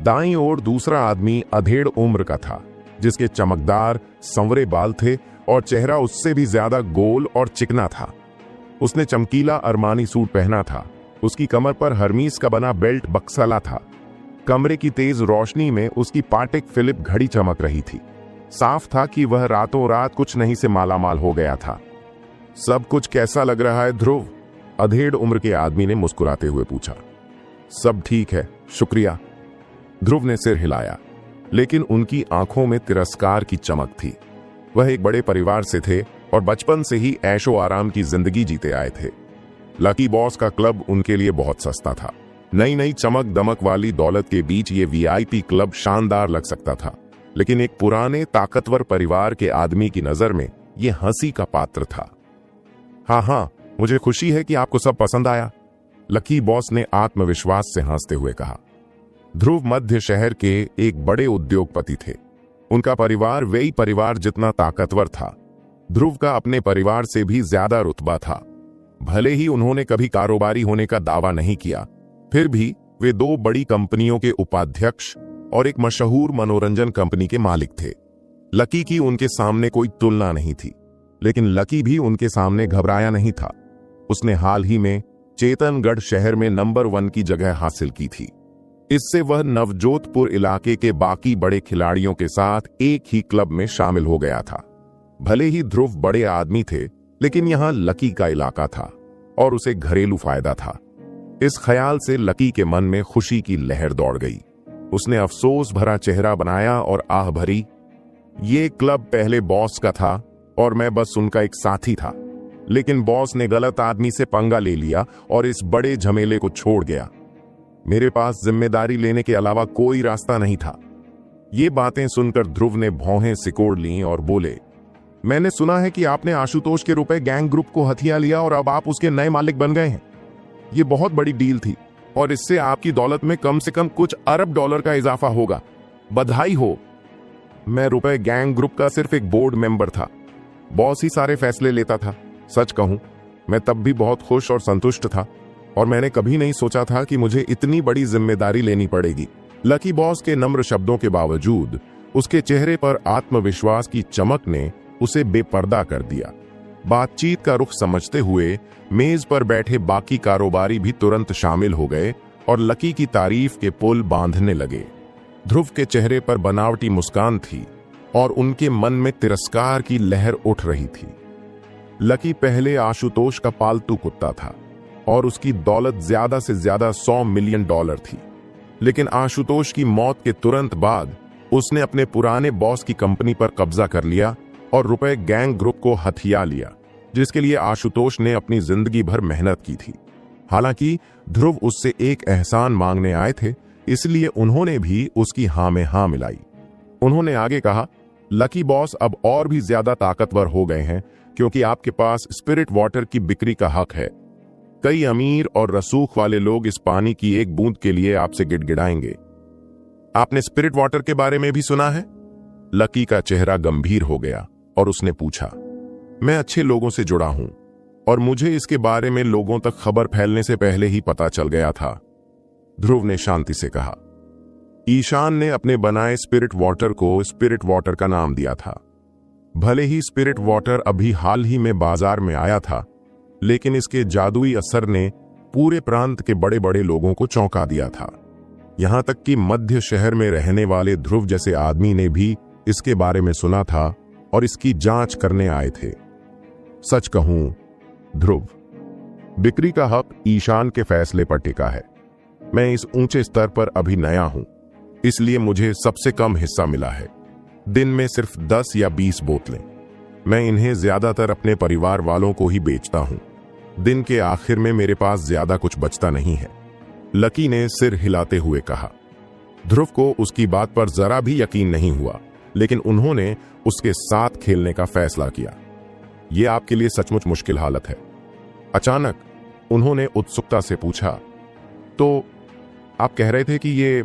दाईं ओर दूसरा आदमी अधेड़ उम्र का था, जिसके चमकदार संवरे बाल थे और चेहरा उससे भी ज्यादा गोल और चिकना था। उसने चमकीला अरमानी सूट पहना था। उसकी कमर पर हर्मीस का बना बेल्ट बक्सला था। कमरे की तेज रोशनी में उसकी पाटेक फिलिप घड़ी चमक रही थी। साफ था कि वह रातों रात कुछ नहीं से मालामाल हो गया था। सब कुछ कैसा लग रहा है ध्रुव? अधेड़ उम्र के आदमी ने मुस्कुराते हुए पूछा। सब ठीक है, शुक्रिया। ध्रुव ने सिर हिलाया, लेकिन उनकी आंखों में तिरस्कार की चमक थी। वह एक बड़े परिवार से थे और बचपन से ही ऐशो आराम की जिंदगी जीते आए थे। लकी बॉस का क्लब उनके लिए बहुत सस्ता था। नई नई चमक दमक वाली दौलत के बीच ये वीआईपी क्लब शानदार लग सकता था, लेकिन एक पुराने ताकतवर परिवार के आदमी की नजर में ये हंसी का पात्र था। हाँ, मुझे खुशी है कि आपको सब पसंद आया, लकी बॉस ने आत्मविश्वास से हंसते हुए कहा। ध्रुव मध्य शहर के एक बड़े उद्योगपति थे। उनका परिवार वही परिवार जितना ताकतवर था। ध्रुव का अपने परिवार से भी ज्यादा रुतबा था। भले ही उन्होंने कभी कारोबारी होने का दावा नहीं किया, फिर भी वे दो बड़ी कंपनियों के उपाध्यक्ष और एक मशहूर मनोरंजन कंपनी के मालिक थे। लकी की उनके सामने कोई तुलना नहीं थी, लेकिन लकी भी उनके सामने घबराया नहीं था। उसने हाल ही में चेतनगढ़ शहर में नंबर 1 की जगह हासिल की थी। इससे वह नवजोधपुर इलाके के बाकी बड़े खिलाड़ियों के साथ एक ही क्लब में शामिल हो गया था। भले ही ध्रुव बड़े आदमी थे, लेकिन यहां लकी का इलाका था और उसे घरेलू फायदा था। इस ख्याल से लकी के मन में खुशी की लहर दौड़ गई। उसने अफसोस भरा चेहरा बनाया और आह भरी, ये क्लब पहले बॉस का था और मैं बस उनका एक साथी था, लेकिन बॉस ने गलत आदमी से पंगा ले लिया और इस बड़े झमेले को छोड़ गया। मेरे पास जिम्मेदारी लेने के अलावा कोई रास्ता नहीं था। ये बातें सुनकर ध्रुव ने भौहें सिकोड़ लीं और बोले, मैंने सुना है कि आपने आशुतोष के रुपए गैंग ग्रुप को हथिया लिया और अब आप उसके नए मालिक बन गए हैं। ये बहुत बड़ी डील थी और इससे आपकी दौलत में कम से कम कुछ अरब डॉलर का इजाफा होगा। बधाई हो। मैं रुपए गैंग ग्रुप का सिर्फ एक बोर्ड मेंबर था। बॉस ही सारे फैसले लेता था। सच कहूं, मैं तब भी बहुत खुश और संतुष्ट था और मैंने कभी नहीं सोचा था कि मुझे इतनी बड़ी जिम्मेदारी लेनी पड़ेगी। लकी बॉस के नम्र शब्दों के बावजूद उसके चेहरे पर आत्मविश्वास की चमक ने उसे बेपर्दा कर दिया। बातचीत का रुख समझते हुए मेज पर बैठे बाकी कारोबारी भी तुरंत शामिल हो गए और लकी की तारीफ के पुल बांधने लगे। ध्रुव के चेहरे पर बनावटी मुस्कान थी और उनके मन में तिरस्कार की लहर उठ रही थी। लकी पहले आशुतोष का पालतू कुत्ता था और उसकी दौलत ज्यादा से ज्यादा $100 मिलियन थी, लेकिन आशुतोष की मौत के तुरंत बाद उसने अपने पुराने बॉस की कंपनी पर कब्जा कर लिया और रुपए गैंग ग्रुप को हथिया लिया, जिसके लिए आशुतोष ने अपनी जिंदगी भर मेहनत की थी। हालांकि ध्रुव उससे एक एहसान मांगने आए थे, इसलिए उन्होंने भी उसकी हाँ में हाँ मिलाई। उन्होंने आगे कहा, लकी बॉस अब और भी ज्यादा ताकतवर हो गए हैं क्योंकि आपके पास स्पिरिट वाटर की बिक्री का हक है। कई अमीर और रसूख वाले लोग इस पानी की एक बूंद के लिए आपसे गिड़गिड़ाएंगे। आपने स्पिरिट वाटर के बारे में भी सुना है? लकी का चेहरा गंभीर हो गया और उसने पूछा, मैं अच्छे लोगों से जुड़ा हूं और मुझे इसके बारे में लोगों तक खबर फैलने से पहले ही पता चल गया था, ध्रुव ने शांति से कहा। ईशान ने अपने बनाए स्पिरिट वाटर को स्पिरिट वाटर का नाम दिया था। भले ही स्पिरिट वाटर अभी हाल ही में बाजार में आया था, लेकिन इसके जादुई असर ने पूरे प्रांत के बड़े बड़े लोगों को चौंका दिया था। यहां तक कि मध्य शहर में रहने वाले ध्रुव जैसे आदमी ने भी इसके बारे में सुना था और इसकी जांच करने आए थे। सच कहूं ध्रुव, बिक्री का हक ईशान के फैसले पर टिका है। मैं इस ऊंचे स्तर पर अभी नया हूं, इसलिए मुझे सबसे कम हिस्सा मिला है। दिन में सिर्फ 10 या 20 बोतलें। मैं इन्हें ज्यादातर अपने परिवार वालों को ही बेचता हूं। दिन के आखिर में मेरे पास ज्यादा कुछ बचता नहीं है, लकी ने सिर हिलाते हुए कहा। ध्रुव को उसकी बात पर जरा भी यकीन नहीं हुआ, लेकिन उन्होंने उसके साथ खेलने का फैसला किया। यह आपके लिए सचमुच मुश्किल हालत है। अचानक उन्होंने उत्सुकता से पूछा, तो आप कह रहे थे कि ये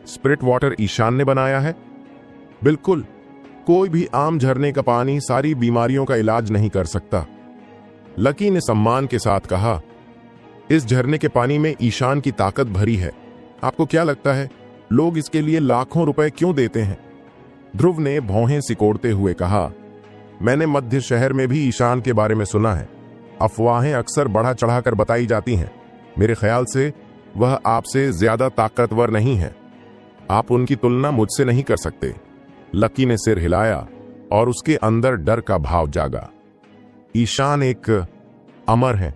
स्पिरिट वाटर ईशान ने बनाया है? बिल्कुल, कोई भी आम झरने का पानी सारी बीमारियों का इलाज नहीं कर सकता, लकी ने सम्मान के साथ कहा। इस झरने के पानी में ईशान की ताकत भरी है। आपको क्या लगता है लोग इसके लिए लाखों रुपए क्यों देते हैं? ध्रुव ने भौहें सिकोड़ते हुए कहा, मैंने मध्य शहर में भी ईशान के बारे में सुना है। अफवाहें अक्सर बढ़ा चढ़ाकर बताई जाती हैं। मेरे ख्याल से वह आपसे ज्यादा ताकतवर नहीं है। आप उनकी तुलना मुझसे नहीं कर सकते। लकी ने सिर हिलाया और उसके अंदर डर का भाव जागा। ईशान एक अमर है,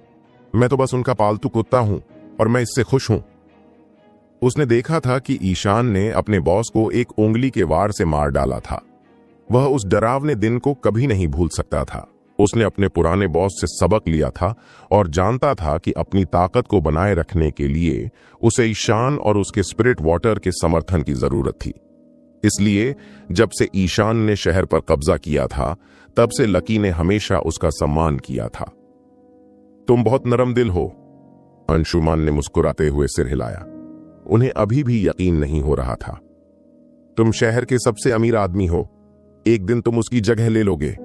मैं तो बस उनका पालतू कुत्ता हूं और मैं इससे खुश हूं। उसने देखा था कि ईशान ने अपने बॉस को एक उंगली के वार से मार डाला था। वह उस डरावने दिन को कभी नहीं भूल सकता था। उसने अपने पुराने बॉस से सबक लिया था और जानता था कि अपनी ताकत को बनाए रखने के लिए उसे ईशान और उसके स्पिरिट वाटर के समर्थन की जरूरत थी। इसलिए जब से ईशान ने शहर पर कब्जा किया था, तब से लकी ने हमेशा उसका सम्मान किया था। तुम बहुत नरम दिल हो, अंशुमान ने मुस्कुराते हुए सिर हिलाया। उन्हें अभी भी यकीन नहीं हो रहा था। तुम शहर के सबसे अमीर आदमी हो, एक दिन तुम उसकी जगह ले लोगे।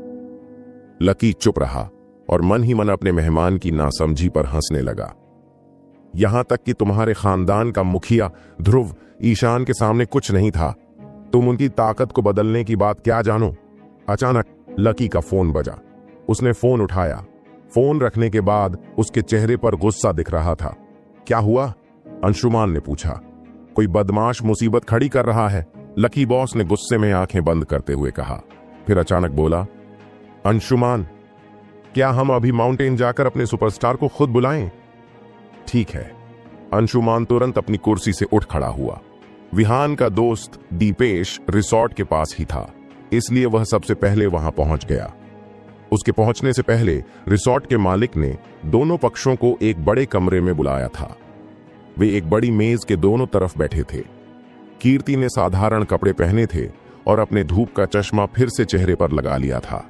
लकी चुप रहा और मन ही मन अपने मेहमान की नासमझी पर हंसने लगा। यहां तक कि तुम्हारे खानदान का मुखिया ध्रुव ईशान के सामने कुछ नहीं था। तुम उनकी ताकत को बदलने की बात क्या जानो? अचानक लकी का फोन बजा। उसने फोन उठाया। फोन रखने के बाद उसके चेहरे पर गुस्सा दिख रहा था। क्या हुआ? अंशुमान ने पूछा। कोई बदमाश मुसीबत खड़ी कर रहा है, लकी बॉस ने गुस्से में आंखें बंद करते हुए कहा। फिर अचानक बोला, अंशुमान, क्या हम अभी माउंटेन जाकर अपने सुपरस्टार को खुद बुलाएं? ठीक है। अंशुमान तुरंत अपनी कुर्सी से उठ खड़ा हुआ। विहान का दोस्त दीपेश रिसोर्ट के पास ही था, इसलिए वह सबसे पहले वहां पहुंच गया। उसके पहुंचने से पहले रिसोर्ट के मालिक ने दोनों पक्षों को एक बड़े कमरे में बुलाया था। वे एक बड़ी मेज के दोनों तरफ बैठे थे। कीर्ति ने साधारण कपड़े पहने थे और अपने धूप का चश्मा फिर से चेहरे पर लगा लिया था।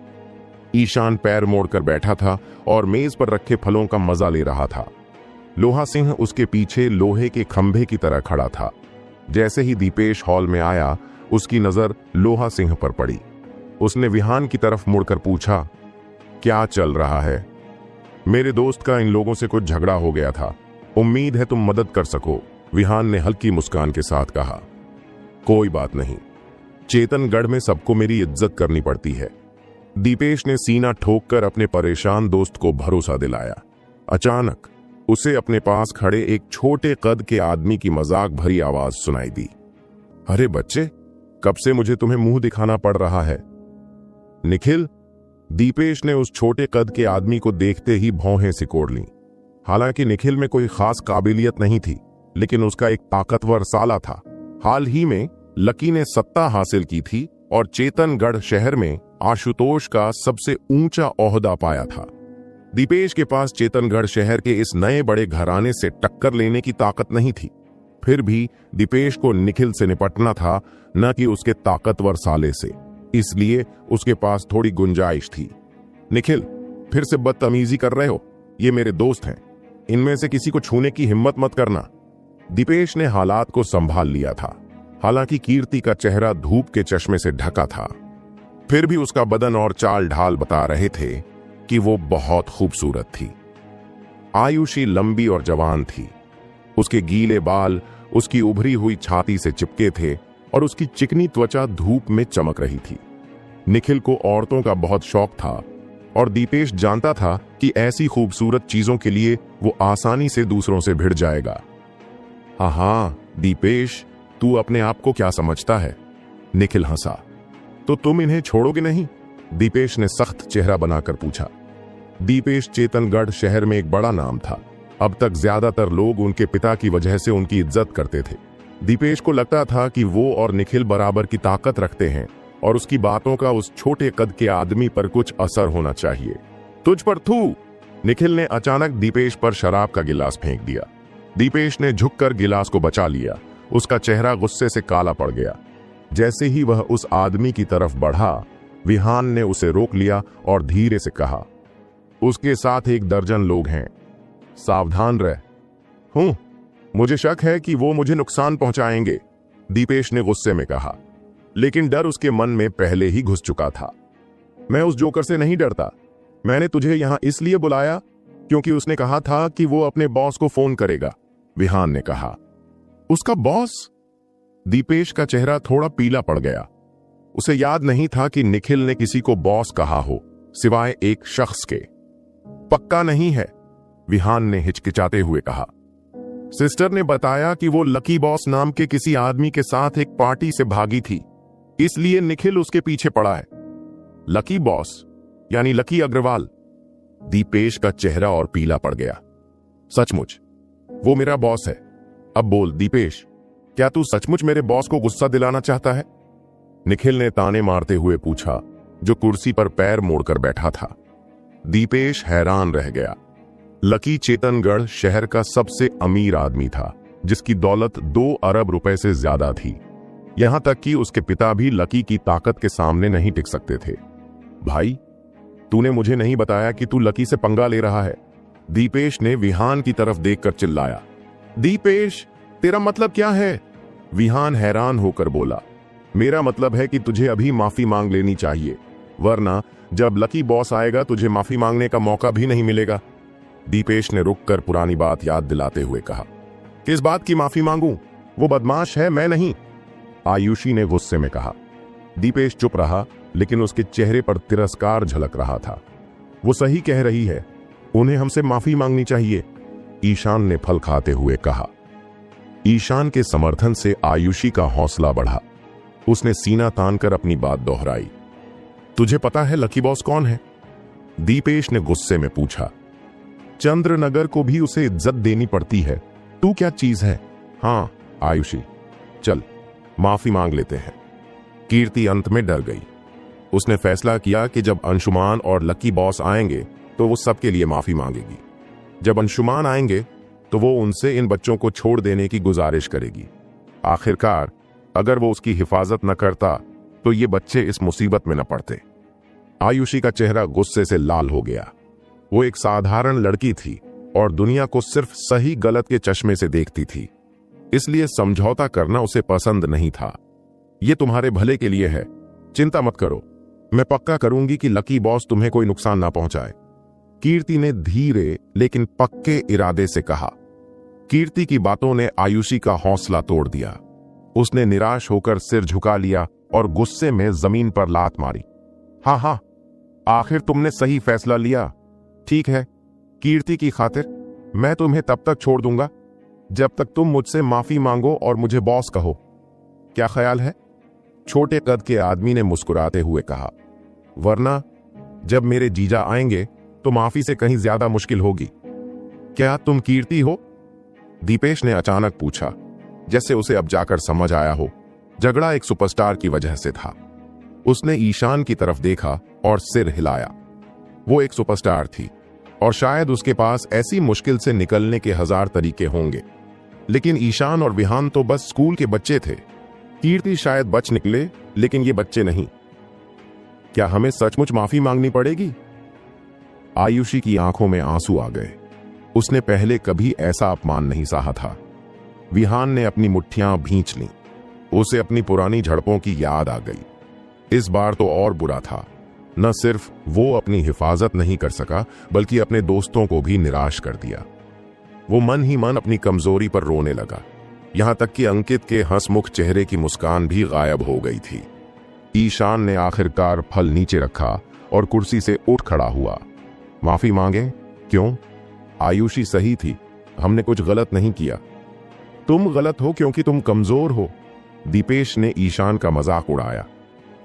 ईशान पैर मोड़कर बैठा था और मेज पर रखे फलों का मजा ले रहा था। लोहा सिंह उसके पीछे लोहे के खंभे की तरह खड़ा था। जैसे ही दीपेश हॉल में आया, उसकी नजर लोहा सिंह पर पड़ी। उसने विहान की तरफ मुड़कर पूछा, क्या चल रहा है? मेरे दोस्त का इन लोगों से कुछ झगड़ा हो गया था, उम्मीद है तुम मदद कर सको, विहान ने हल्की मुस्कान के साथ कहा। कोई बात नहीं, चेतनगढ़ में सबको मेरी इज्जत करनी पड़ती है। दीपेश ने सीना ठोककर अपने परेशान दोस्त को भरोसा दिलाया। अचानक उसे अपने पास खड़े एक छोटे कद के आदमी की मजाक भरी आवाज सुनाई दी। अरे बच्चे, कब से मुझे तुम्हें मुंह दिखाना पड़ रहा है? निखिल? दीपेश ने उस छोटे कद के आदमी को देखते ही भौहें सिकोड़ लीं। हालांकि निखिल में कोई खास काबिलियत नहीं थी, लेकिन उसका एक ताकतवर साला था। हाल ही में लकी ने सत्ता हासिल की थी और चेतनगढ़ शहर में आशुतोष का सबसे ऊंचा ओहदा पाया था। दीपेश के पास चेतनगढ़ शहर के इस नए बड़े घराने से टक्कर लेने की ताकत नहीं थी। फिर भी दीपेश को निखिल से निपटना था, न कि उसके ताकतवर साले से। इसलिए उसके पास थोड़ी गुंजाइश थी। निखिल, फिर से बदतमीजी कर रहे हो? ये मेरे दोस्त हैं, इनमें से किसी को छूने की हिम्मत मत करना। दीपेश ने हालात को संभाल लिया था। हालांकि कीर्ति का चेहरा धूप के चश्मे से ढका था, फिर भी उसका बदन और चाल ढाल बता रहे थे कि वो बहुत खूबसूरत थी। आयुषी लंबी और जवान थी। उसके गीले बाल उसकी उभरी हुई छाती से चिपके थे और उसकी चिकनी त्वचा धूप में चमक रही थी। निखिल को औरतों का बहुत शौक था और दीपेश जानता था कि ऐसी खूबसूरत चीजों के लिए वो आसानी से दूसरों से भिड़ जाएगा। हाँ दीपेश, तू अपने आप को क्या समझता है? निखिल हंसा। तो तुम इन्हें छोड़ोगे नहीं? दीपेश ने सख्त चेहरा बनाकर पूछा। दीपेश चेतनगढ़ शहर में एक बड़ा नाम था। अब तक ज्यादातर लोग उनके पिता की वजह से उनकी इज्जत करते थे। दीपेश को लगता था कि वो और निखिल बराबर की ताकत रखते हैं और उसकी बातों का उस छोटे कद के आदमी पर कुछ असर होना चाहिए। तुझ पर थू! निखिल ने अचानक दीपेश पर शराब का गिलास फेंक दिया। दीपेश ने झुककर गिलास को बचा लिया। उसका चेहरा गुस्से से काला पड़ गया। जैसे ही वह उस आदमी की तरफ बढ़ा, विहान ने उसे रोक लिया और धीरे से कहा, उसके साथ 1 दर्जन लोग हैं, सावधान रह। मुझे शक है कि वो मुझे नुकसान पहुंचाएंगे, दीपेश ने गुस्से में कहा, लेकिन डर उसके मन में पहले ही घुस चुका था। मैं उस जोकर से नहीं डरता। मैंने तुझे यहां इसलिए बुलाया क्योंकि उसने कहा था कि वो अपने बॉस को फोन करेगा, विहान ने कहा। उसका बॉस? दीपेश का चेहरा थोड़ा पीला पड़ गया। उसे याद नहीं था कि निखिल ने किसी को बॉस कहा हो, सिवाय एक शख्स के। पक्का नहीं है, विहान ने हिचकिचाते हुए कहा। सिस्टर ने बताया कि वो लकी बॉस नाम के किसी आदमी के साथ एक पार्टी से भागी थी, इसलिए निखिल उसके पीछे पड़ा है। लकी बॉस यानी लकी अग्रवाल? दीपेश का चेहरा और पीला पड़ गया। सचमुच वो मेरा बॉस है। अब बोल दीपेश, क्या तू सचमुच मेरे बॉस को गुस्सा दिलाना चाहता है? निखिल ने ताने मारते हुए पूछा, जो कुर्सी पर पैर मोड़कर बैठा था। दीपेश हैरान रह गया। लकी चेतनगढ़ शहर का सबसे अमीर आदमी था, जिसकी दौलत 2 अरब रुपए से ज्यादा थी। यहां तक कि उसके पिता भी लकी की ताकत के सामने नहीं टिक सकते थे। भाई, तूने मुझे नहीं बताया कि तू लकी से पंगा ले रहा है, दीपेश ने विहान की तरफ देखकर चिल्लाया। दीपेश, तेरा मतलब क्या है? विहान हैरान होकर बोला। मेरा मतलब है कि तुझे अभी माफी मांग लेनी चाहिए, वरना जब लकी बॉस आएगा तुझे माफी मांगने का मौका भी नहीं मिलेगा, दीपेश ने रुककर पुरानी बात याद दिलाते हुए कहा। किस बात की माफी मांगूं? वो बदमाश है, मैं नहीं, आयुषी ने गुस्से में कहा। दीपेश चुप रहा, लेकिन उसके चेहरे पर तिरस्कार झलक रहा था। वो सही कह रही है, उन्हें हमसे माफी मांगनी चाहिए, ईशान ने फल खाते हुए कहा। ईशान के समर्थन से आयुषी का हौसला बढ़ा। उसने सीना तानकर अपनी बात दोहराई। तुझे पता है लकी बॉस कौन है? दीपेश ने गुस्से में पूछा। चंद्रनगर को भी उसे इज्जत देनी पड़ती है, तू क्या चीज है? हाँ आयुषी, चल माफी मांग लेते हैं। कीर्ति अंत में डर गई। उसने फैसला किया कि जब अंशुमान और लकी बॉस आएंगे तो वो सबके लिए माफी मांगेगी। जब अंशुमान आएंगे तो वो उनसे इन बच्चों को छोड़ देने की गुजारिश करेगी। आखिरकार अगर वो उसकी हिफाजत न करता तो ये बच्चे इस मुसीबत में न पड़ते। आयुषी का चेहरा गुस्से से लाल हो गया। वो एक साधारण लड़की थी और दुनिया को सिर्फ सही गलत के चश्मे से देखती थी, इसलिए समझौता करना उसे पसंद नहीं था। ये तुम्हारे भले के लिए है, चिंता मत करो, मैं पक्का करूंगी कि लकी बॉस तुम्हें कोई नुकसान ना पहुंचाए, कीर्ति ने धीरे लेकिन पक्के इरादे से कहा। कीर्ति की बातों ने आयुषी का हौसला तोड़ दिया। उसने निराश होकर सिर झुका लिया और गुस्से में जमीन पर लात मारी। हाँ, आखिर तुमने सही फैसला लिया। ठीक है, कीर्ति की खातिर मैं तुम्हें तब तक छोड़ दूंगा जब तक तुम मुझसे माफी मांगो और मुझे बॉस कहो। क्या ख्याल है? छोटे कद के आदमी ने मुस्कुराते हुए कहा। वरना जब मेरे जीजा आएंगे तो माफी से कहीं ज्यादा मुश्किल होगी। क्या तुम कीर्ति हो? दीपेश ने अचानक पूछा, जैसे उसे अब जाकर समझ आया हो झगड़ा एक सुपरस्टार की वजह से था। उसने ईशान की तरफ देखा और सिर हिलाया। वो एक सुपरस्टार थी और शायद उसके पास ऐसी मुश्किल से निकलने के 1000 तरीके होंगे, लेकिन ईशान और विहान तो बस स्कूल के बच्चे थे। कीर्ति शायद बच निकले, लेकिन ये बच्चे नहीं। क्या हमें सचमुच माफी मांगनी पड़ेगी? आयुषी की आंखों में आंसू आ गए। उसने पहले कभी ऐसा अपमान नहीं सहा था। विहान ने अपनी मुट्ठियां भींच लीं। उसे अपनी पुरानी झड़पों की याद आ गई। इस बार तो और बुरा था। न सिर्फ वो अपनी हिफाजत नहीं कर सका, बल्कि अपने दोस्तों को भी निराश कर दिया। वो मन ही मन अपनी कमजोरी पर रोने लगा। यहां तक कि अंकित के हंसमुख चेहरे की मुस्कान भी गायब हो गई थी। ईशान ने आखिरकार फल नीचे रखा और कुर्सी से उठ खड़ा हुआ। माफी मांगे? क्यों? आयुषी सही थी, हमने कुछ गलत नहीं किया। तुम गलत हो क्योंकि तुम कमजोर हो, दीपेश ने ईशान का मजाक उड़ाया।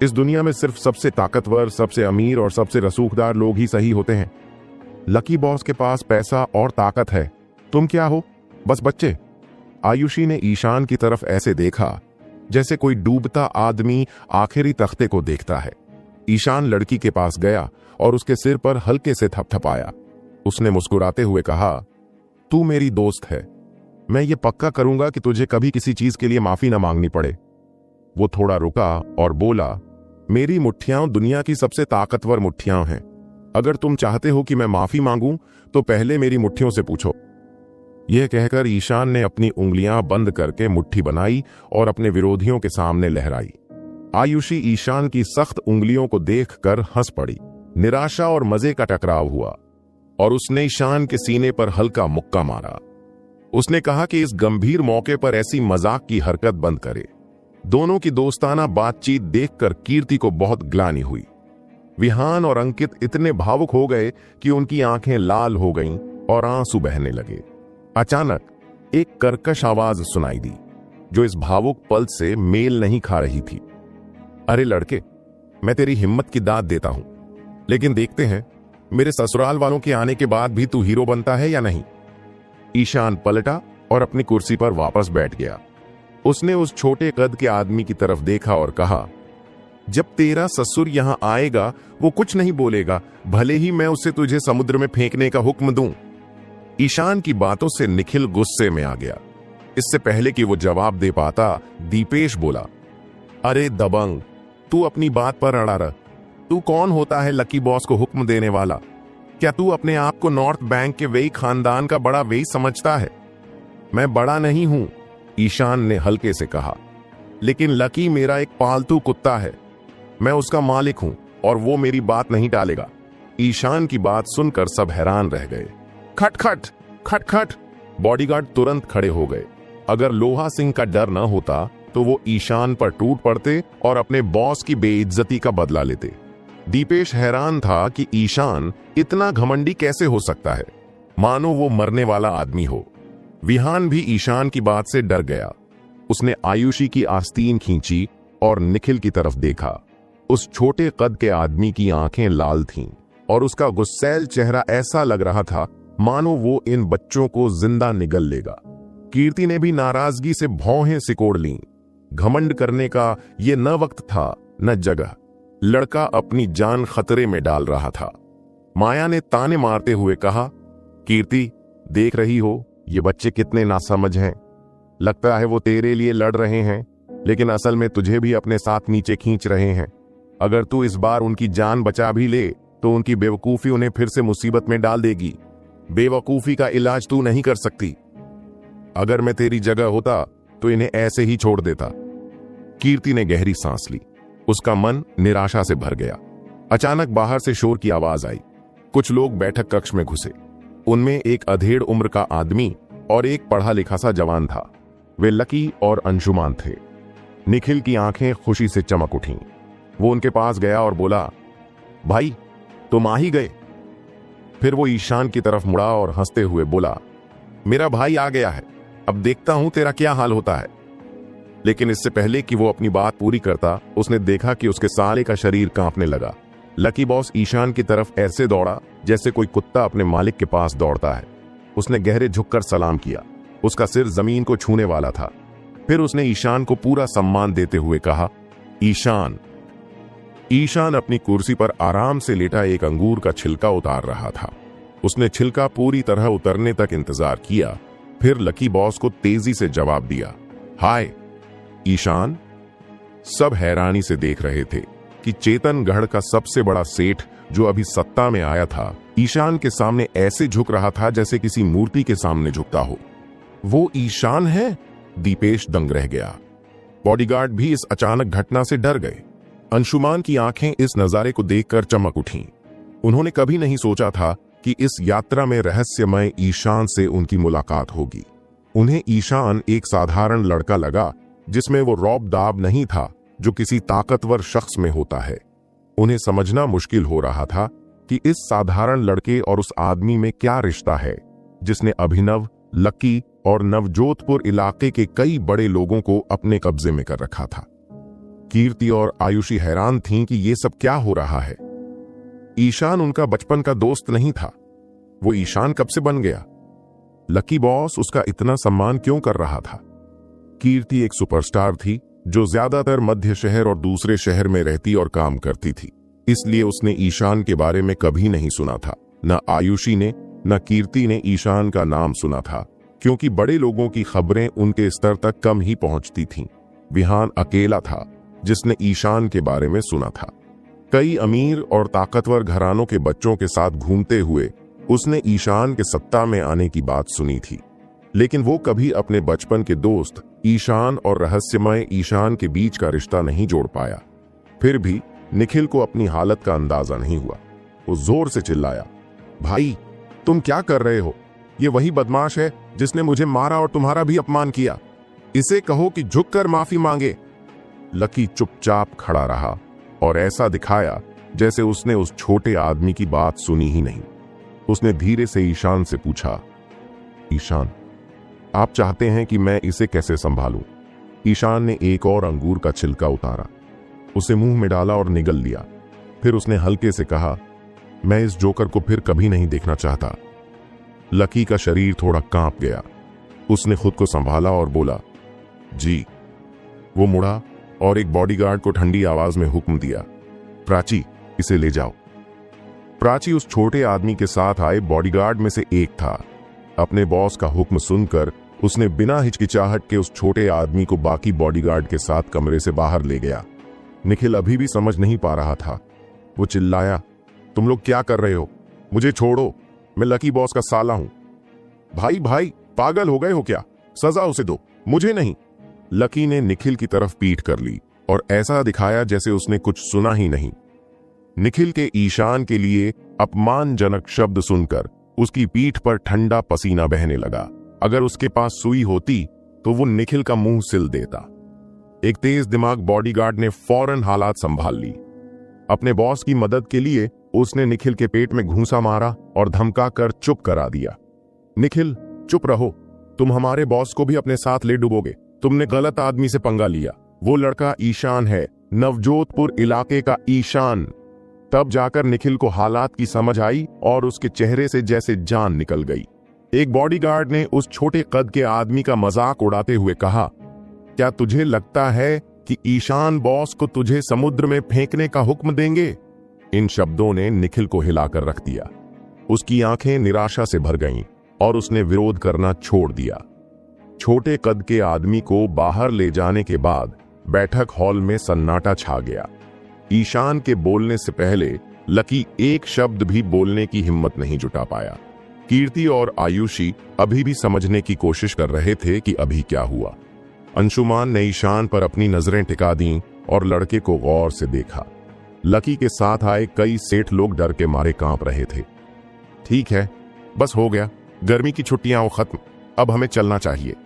इस दुनिया में सिर्फ सबसे ताकतवर, सबसे अमीर और सबसे रसूखदार लोग ही सही होते हैं। लकी बॉस के पास पैसा और ताकत है, तुम क्या हो? बस बच्चे। आयुषी ने ईशान की तरफ ऐसे देखा जैसे कोई डूबता आदमी आखिरी तख्ते को देखता है। ईशान लड़की के पास गया और उसके सिर पर हल्के से थपथपाया। उसने मुस्कुराते हुए कहा, तू मेरी दोस्त है, मैं ये पक्का करूंगा कि तुझे कभी किसी चीज के लिए माफी न मांगनी पड़े। वो थोड़ा रुका और बोला, मेरी मुट्ठियां दुनिया की सबसे ताकतवर मुट्ठियां हैं। अगर तुम चाहते हो कि मैं माफी मांगूं तो पहले मेरी मुट्ठियों से पूछो। यह कहकर ईशान ने अपनी उंगलियां बंद करके मुट्ठी बनाई और अपने विरोधियों के सामने लहराई। आयुषी ईशान की सख्त उंगलियों को देखकर हंस पड़ी। निराशा और मजे का टकराव हुआ और उसने ईशान के सीने पर हल्का मुक्का मारा। उसने कहा कि इस गंभीर मौके पर ऐसी मजाक की हरकत बंद करे। दोनों की दोस्ताना बातचीत देखकर कीर्ति को बहुत ग्लानि हुई। विहान और अंकित इतने भावुक हो गए कि उनकी आंखें लाल हो गईं और आंसू बहने लगे। अचानक एक कर्कश आवाज सुनाई दी जो इस भावुक पल से मेल नहीं खा रही थी। अरे लड़के, मैं तेरी हिम्मत की दाद देता हूं, लेकिन देखते हैं मेरे ससुराल वालों के आने के बाद भी तू हीरो बनता है या नहीं। ईशान पलटा और अपनी कुर्सी पर वापस बैठ गया। उसने उस छोटे कद के आदमी की तरफ देखा और कहा, जब तेरा ससुर यहां आएगा वो कुछ नहीं बोलेगा, भले ही मैं उसे तुझे समुद्र में फेंकने का हुक्म दूं। ईशान की बातों से निखिल गुस्से में आ गया। इससे पहले कि वो जवाब दे पाता, दीपेश बोला, अरे दबंग, तू अपनी बात पर अड़ा रह। तू कौन होता है लकी बॉस को हुक्म देने वाला? क्या तू अपने आप को नॉर्थ बैंक के वेई खानदान का बड़ा वेई समझता है? मैं बड़ा नहीं हूं, ईशान ने हल्के से कहा, लेकिन लकी मेरा एक पालतू कुत्ता है। मैं उसका मालिक हूं और वो मेरी बात नहीं टालेगा। ईशान की बात सुनकर सब हैरान रह गए। खट खट खट खट, बॉडीगार्ड तुरंत खड़े हो गए। अगर लोहा सिंह का डर न होता तो वो ईशान पर टूट पड़ते और अपने बॉस की बेइज्जती का बदला लेते। दीपेश हैरान था कि ईशान इतना घमंडी कैसे हो सकता है, मानो वो मरने वाला आदमी हो। विहान भी ईशान की बात से डर गया। उसने आयुषी की आस्तीन खींची और निखिल की तरफ देखा। उस छोटे कद के आदमी की आंखें लाल थीं और उसका गुस्सैल चेहरा ऐसा लग रहा था मानो वो इन बच्चों को जिंदा निगल लेगा। कीर्ति ने भी नाराजगी से भौहें सिकोड़ लीं। घमंड करने का ये न वक्त था न जगह। लड़का अपनी जान खतरे में डाल रहा था। माया ने ताने मारते हुए कहा, कीर्ति, देख रही हो ये बच्चे कितने नासमझ हैं। लगता है वो तेरे लिए लड़ रहे हैं, लेकिन असल में तुझे भी अपने साथ नीचे खींच रहे हैं। अगर तू इस बार उनकी जान बचा भी ले तो उनकी बेवकूफी उन्हें फिर से मुसीबत में डाल देगी। बेवकूफी का इलाज तू नहीं कर सकती। अगर मैं तेरी जगह होता तो इन्हें ऐसे ही छोड़ देता। कीर्ति ने गहरी सांस ली। उसका मन निराशा से भर गया। अचानक बाहर से शोर की आवाज आई। कुछ लोग बैठक कक्ष में घुसे। उनमें एक अधेड़ उम्र का आदमी और एक पढ़ा लिखा सा जवान था। वे लकी और अंशुमान थे। निखिल की आंखें खुशी से चमक उठीं। वो उनके पास गया और बोला, भाई तुम आ ही गए। फिर वो ईशान की तरफ मुड़ा और हंसते हुए बोला, मेरा भाई आ गया है, अब देखता हूं तेरा क्या हाल होता है। लेकिन इससे पहले कि वो अपनी बात पूरी करता, उसने देखा कि उसके साले का शरीर कांपने लगा। लकी बॉस ईशान की तरफ ऐसे दौड़ा जैसे कोई कुत्ता अपने मालिक के पास दौड़ता है। उसने गहरे झुककर सलाम किया। उसका सिर जमीन को छूने वाला था। फिर उसने ईशान को पूरा सम्मान देते हुए कहा, ईशान। ईशान अपनी कुर्सी पर आराम से लेटा एक अंगूर का छिलका उतार रहा था। उसने छिलका पूरी तरह उतरने तक इंतजार किया, फिर लकी बॉस को तेजी से जवाब दिया, हाय ईशान। सब हैरानी से देख रहे थे कि चेतनगढ़ का सबसे बड़ा सेठ जो अभी सत्ता में आया था, ईशान के सामने ऐसे झुक रहा था जैसे किसी मूर्ति के सामने झुकता हो। वो ईशान है? दीपेश दंग रह गया। बॉडीगार्ड भी इस अचानक घटना से डर गए। अंशुमान की आंखें इस नजारे को देखकर चमक उठीं। उन्होंने कभी नहीं सोचा था कि इस यात्रा में रहस्यमय ईशान से उनकी मुलाकात होगी। उन्हें ईशान एक साधारण लड़का लगा जिसमें वो रौब दाब नहीं था जो किसी ताकतवर शख्स में होता है। उन्हें समझना मुश्किल हो रहा था कि इस साधारण लड़के और उस आदमी में क्या रिश्ता है जिसने अभिनव, लकी और नवजोधपुर इलाके के कई बड़े लोगों को अपने कब्जे में कर रखा था। कीर्ति और आयुषी हैरान थीं कि ये सब क्या हो रहा है। ईशान उनका बचपन का दोस्त नहीं था। वो ईशान कब से बन गया? लकी बॉस उसका इतना सम्मान क्यों कर रहा था? कीर्ति एक सुपरस्टार थी जो ज्यादातर मध्य शहर और दूसरे शहर में रहती और काम करती थी, इसलिए उसने ईशान के बारे में कभी नहीं सुना था। न आयुषी ने न कीर्ति ने ईशान का नाम सुना था, क्योंकि बड़े लोगों की खबरें उनके स्तर तक कम ही पहुंचती थीं। विहान अकेला था जिसने ईशान के बारे में सुना था। कई अमीर और ताकतवर घरानों के बच्चों के साथ घूमते हुए उसने ईशान के सत्ता में आने की बात सुनी थी, लेकिन वो कभी अपने बचपन के दोस्त ईशान और रहस्यमय ईशान के बीच का रिश्ता नहीं जोड़ पाया। फिर भी निखिल को अपनी हालत का अंदाजा नहीं हुआ। वो जोर से चिल्लाया, भाई तुम क्या कर रहे हो? ये वही बदमाश है जिसने मुझे मारा और तुम्हारा भी अपमान किया। इसे कहो कि झुककर माफी मांगे। लकी चुपचाप खड़ा रहा और ऐसा दिखाया जैसे उसने उस छोटे आदमी की बात सुनी ही नहीं। उसने धीरे से ईशान से पूछा, ईशान, आप चाहते हैं कि मैं इसे कैसे संभालूं? ईशान ने एक और अंगूर का छिलका उतारा, उसे मुंह में डाला और निगल लिया। फिर उसने हल्के से कहा, मैं इस जोकर को फिर कभी नहीं देखना चाहता। लकी का शरीर थोड़ा कांप गया। उसने खुद को संभाला और बोला, जी। वो मुड़ा और एक बॉडीगार्ड को ठंडी आवाज में हुक्म दिया, प्राची, इसे ले जाओ। प्राची उस छोटे आदमी के साथ आए बॉडीगार्ड में से एक था। अपने बॉस का हुक्म सुनकर उसने बिना हिचकिचाहट के उस छोटे आदमी को बाकी बॉडीगार्ड के साथ कमरे से बाहर ले गया। निखिल अभी भी समझ नहीं पा रहा था। वो चिल्लाया, तुम लोग क्या कर रहे हो? मुझे छोड़ो, मैं लकी बॉस का साला हूं। भाई भाई, पागल हो गए हो क्या? सजा उसे दो, मुझे नहीं। लकी ने निखिल की तरफ पीठ कर ली और ऐसा दिखाया जैसे उसने कुछ सुना ही नहीं। निखिल के ईशान के लिए अपमानजनक शब्द सुनकर उसकी पीठ पर ठंडा पसीना बहने लगा। अगर उसके पास सुई होती तो वो निखिल का मुंह सिल देता। एक तेज दिमाग बॉडीगार्ड ने फौरन हालात संभाल ली। अपने बॉस की मदद के लिए उसने निखिल के पेट में घूंसा मारा और धमकाकर चुप करा दिया। निखिल, चुप रहो, तुम हमारे बॉस को भी अपने साथ ले डुबोगे। तुमने गलत आदमी से पंगा लिया। वो लड़का ईशान है, नवजोतपुर इलाके का ईशान। तब जाकर निखिल को हालात की समझ आई और उसके चेहरे से जैसे जान निकल गई। एक बॉडीगार्ड ने उस छोटे कद के आदमी का मजाक उड़ाते हुए कहा, क्या तुझे लगता है कि ईशान बॉस को तुझे समुद्र में फेंकने का हुक्म देंगे? इन शब्दों ने निखिल को हिलाकर रख दिया। उसकी आंखें निराशा से भर गईं और उसने विरोध करना छोड़ दिया। छोटे कद के आदमी को बाहर ले जाने के बाद बैठक हॉल में सन्नाटा छा गया। ईशान के बोलने से पहले लकी एक शब्द भी बोलने की हिम्मत नहीं जुटा पाया। कीर्ति और आयुषी अभी भी समझने की कोशिश कर रहे थे कि अभी क्या हुआ। अंशुमान ने ईशान पर अपनी नजरें टिका दी और लड़के को गौर से देखा। लकी के साथ आए कई सेठ लोग डर के मारे कांप रहे थे। ठीक है, बस हो गया, गर्मी की छुट्टियां खत्म, अब हमें चलना चाहिए।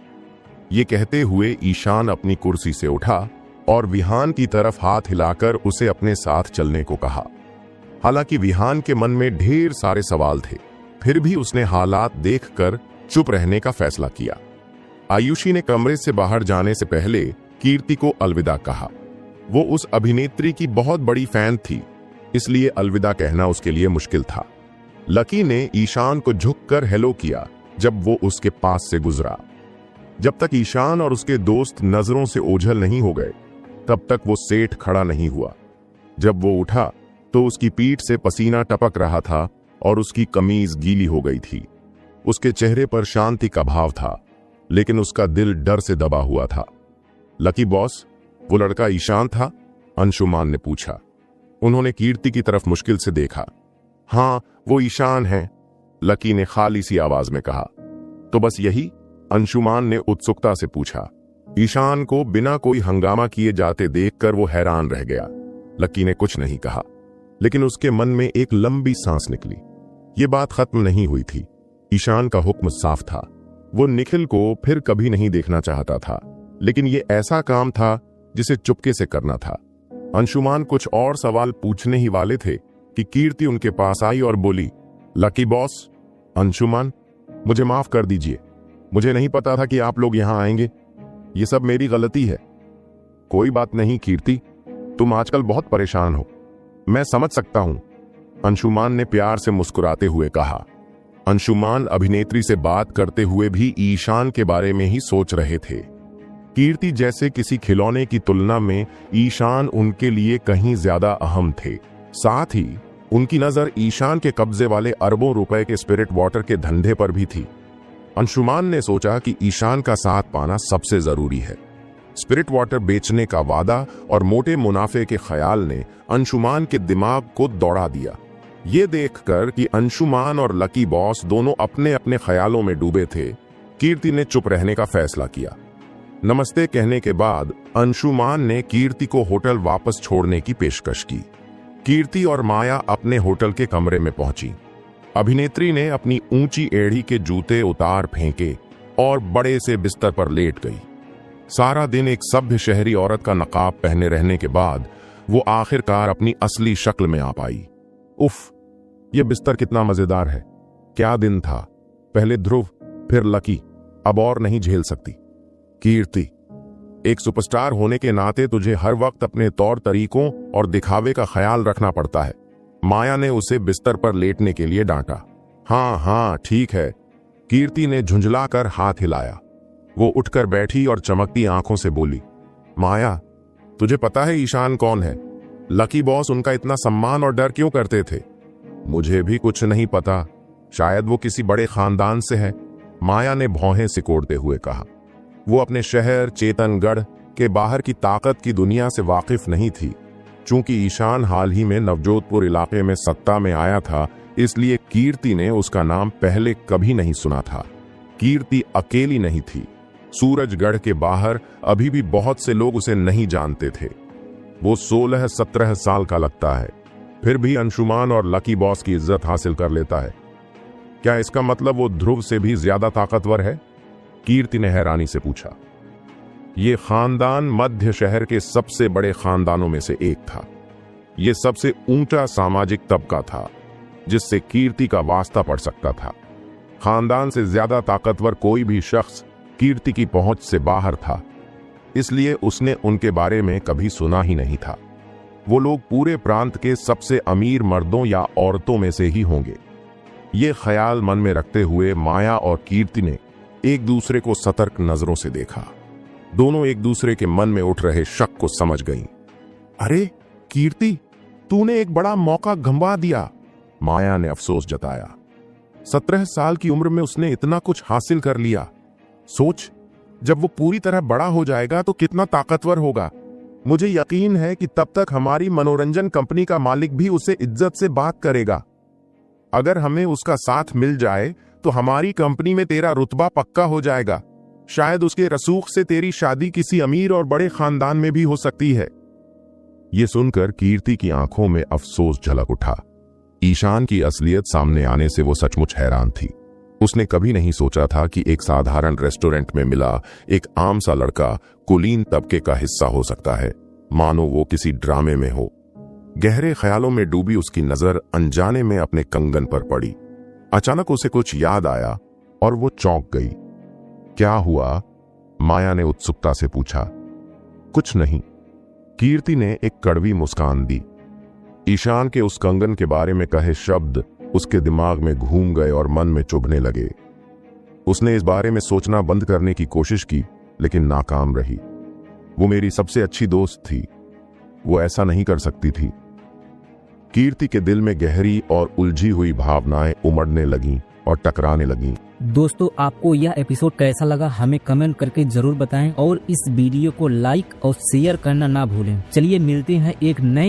ये कहते हुए ईशान अपनी कुर्सी से उठा और विहान की तरफ हाथ हिलाकर उसे अपने साथ चलने को कहा। हालांकि विहान के मन में ढेर सारे सवाल थे, फिर भी उसने हालात देखकर चुप रहने का फैसला किया। आयुषी ने कमरे से बाहर जाने से पहले कीर्ति को अलविदा कहा। वो उस अभिनेत्री की बहुत बड़ी फैन थी, इसलिए अलविदा कहना उसके लिए मुश्किल था। लकी ने ईशान को झुककर हेलो किया जब वो उसके पास से गुजरा। जब तक ईशान और उसके दोस्त नजरों से ओझल नहीं हो गए, तब तक वो सेठ खड़ा नहीं हुआ। जब वो उठा तो उसकी पीठ से पसीना टपक रहा था और उसकी कमीज गीली हो गई थी। उसके चेहरे पर शांति का भाव था, लेकिन उसका दिल डर से दबा हुआ था। लकी बॉस, वो लड़का ईशान था? अंशुमान ने पूछा। उन्होंने कीर्ति की तरफ मुश्किल से देखा। हाँ, वो ईशान है, लकी ने खाली सी आवाज में कहा। तो बस यही? अंशुमान ने उत्सुकता से पूछा। ईशान को बिना कोई हंगामा किए जाते देखकर वो हैरान रह गया। लकी ने कुछ नहीं कहा, लेकिन उसके मन में एक लंबी सांस निकली। ये बात खत्म नहीं हुई थी। ईशान का हुक्म साफ था। वो निखिल को फिर कभी नहीं देखना चाहता था, लेकिन ये ऐसा काम था जिसे चुपके से करना था। अंशुमान कुछ और सवाल पूछने ही वाले थे कि कीर्ति उनके पास आई और बोली, लकी बॉस। अंशुमान, मुझे माफ कर दीजिए, मुझे नहीं पता था कि आप लोग यहां आएंगे। ये सब मेरी गलती है। कोई बात नहीं कीर्ति, तुम आजकल बहुत परेशान हो, मैं समझ सकता हूं, अंशुमान ने प्यार से मुस्कुराते हुए कहा। अंशुमान अभिनेत्री से बात करते हुए भी ईशान के बारे में ही सोच रहे थे। कीर्ति जैसे किसी खिलौने की तुलना में ईशान उनके लिए कहीं ज्यादा अहम थे। साथ ही उनकी नजर ईशान के कब्जे वाले अरबों रुपए के स्पिरिट वाटर के धंधे पर भी थी। अंशुमान ने सोचा कि ईशान का साथ पाना सबसे जरूरी है। स्पिरिट वाटर बेचने का वादा और मोटे मुनाफे के ख्याल ने अंशुमान के दिमाग को दौड़ा दिया। ये देखकर कि अंशुमान और लकी बॉस दोनों अपने अपने ख्यालों में डूबे थे, कीर्ति ने चुप रहने का फैसला किया। नमस्ते कहने के बाद अंशुमान ने कीर्ति को होटल वापस छोड़ने की पेशकश की। कीर्ति और माया अपने होटल के कमरे में पहुंची। अभिनेत्री ने अपनी ऊंची एड़ी के जूते उतार फेंके और बड़े से बिस्तर पर लेट गई। सारा दिन एक सभ्य शहरी औरत का नकाब पहने रहने के बाद वो आखिरकार अपनी असली शक्ल में आ पाई। उफ, ये बिस्तर कितना मजेदार है। क्या दिन था, पहले ध्रुव फिर लकी, अब और नहीं झेल सकती। कीर्ति, एक सुपरस्टार होने के नाते तुझे हर वक्त अपने तौर तरीकों और दिखावे का ख्याल रखना पड़ता है। माया ने उसे बिस्तर पर लेटने के लिए डांटा। हाँ हाँ ठीक है, कीर्ति ने झुंझलाकर हाथ हिलाया। वो उठकर बैठी और चमकती आंखों से बोली, माया तुझे पता है ईशान कौन है? लकी बॉस उनका इतना सम्मान और डर क्यों करते थे? मुझे भी कुछ नहीं पता, शायद वो किसी बड़े खानदान से है, माया ने भौहें सिकोड़ते हुए कहा। वो अपने शहर चेतनगढ़ के बाहर की ताकत की दुनिया से वाकिफ नहीं थी। चूंकि ईशान हाल ही में नवजोधपुर इलाके में सत्ता में आया था, इसलिए कीर्ति ने उसका नाम पहले कभी नहीं सुना था। कीर्ति अकेली नहीं थी, सूरजगढ़ के बाहर अभी भी बहुत से लोग उसे नहीं जानते थे। वो 16-17 साल का लगता है, फिर भी अंशुमान और लकी बॉस की इज्जत हासिल कर लेता है। क्या इसका मतलब वो ध्रुव से भी ज्यादा ताकतवर है? कीर्ति ने हैरानी से पूछा। ये खानदान मध्य शहर के सबसे बड़े खानदानों में से एक था। ये सबसे ऊंचा सामाजिक तबका था जिससे कीर्ति का वास्ता पड़ सकता था। खानदान से ज्यादा ताकतवर कोई भी शख्स कीर्ति की पहुंच से बाहर था, इसलिए उसने उनके बारे में कभी सुना ही नहीं था। वो लोग पूरे प्रांत के सबसे अमीर मर्दों या औरतों में से ही होंगे। ये ख्याल मन में रखते हुए माया और कीर्ति ने एक दूसरे को सतर्क नजरों से देखा। दोनों एक दूसरे के मन में उठ रहे शक को समझ गईं। अरे कीर्ति, तूने एक बड़ा मौका गंवा दिया, माया ने अफसोस जताया। 17 साल की उम्र में उसने इतना कुछ हासिल कर लिया। सोच, जब वो पूरी तरह बड़ा हो जाएगा तो कितना ताकतवर होगा। मुझे यकीन है कि तब तक हमारी मनोरंजन कंपनी का मालिक भी उसे इज्जत से बात करेगा। अगर हमें उसका साथ मिल जाए तो हमारी कंपनी में तेरा रुतबा पक्का हो जाएगा। शायद उसके रसूख से तेरी शादी किसी अमीर और बड़े खानदान में भी हो सकती है। ये सुनकर कीर्ति की आंखों में अफसोस झलक उठा। ईशान की असलियत सामने आने से वो सचमुच हैरान थी। उसने कभी नहीं सोचा था कि एक साधारण रेस्टोरेंट में मिला एक आम सा लड़का कुलीन तबके का हिस्सा हो सकता है, मानो वो किसी ड्रामे में हो। गहरे ख्यालों में डूबी उसकी नजर अनजाने में अपने कंगन पर पड़ी। अचानक उसे कुछ याद आया और वो चौंक गई। क्या हुआ? माया ने उत्सुकता से पूछा। कुछ नहीं, कीर्ति ने एक कड़वी मुस्कान दी। ईशान के उस कंगन के बारे में कहे शब्द उसके दिमाग में घूम गए और मन में चुभने लगे। उसने इस बारे में सोचना बंद करने की कोशिश की, लेकिन नाकाम रही। वो मेरी सबसे अच्छी दोस्त थी, वो ऐसा नहीं कर सकती थी। कीर्ति के दिल में गहरी और उलझी हुई भावनाएं उमड़ने लगीं और टकराने लगीं। दोस्तों, आपको यह एपिसोड कैसा लगा हमें कमेंट करके जरूर बताएं और इस वीडियो को लाइक और शेयर करना ना भूलें। चलिए मिलते हैं एक नए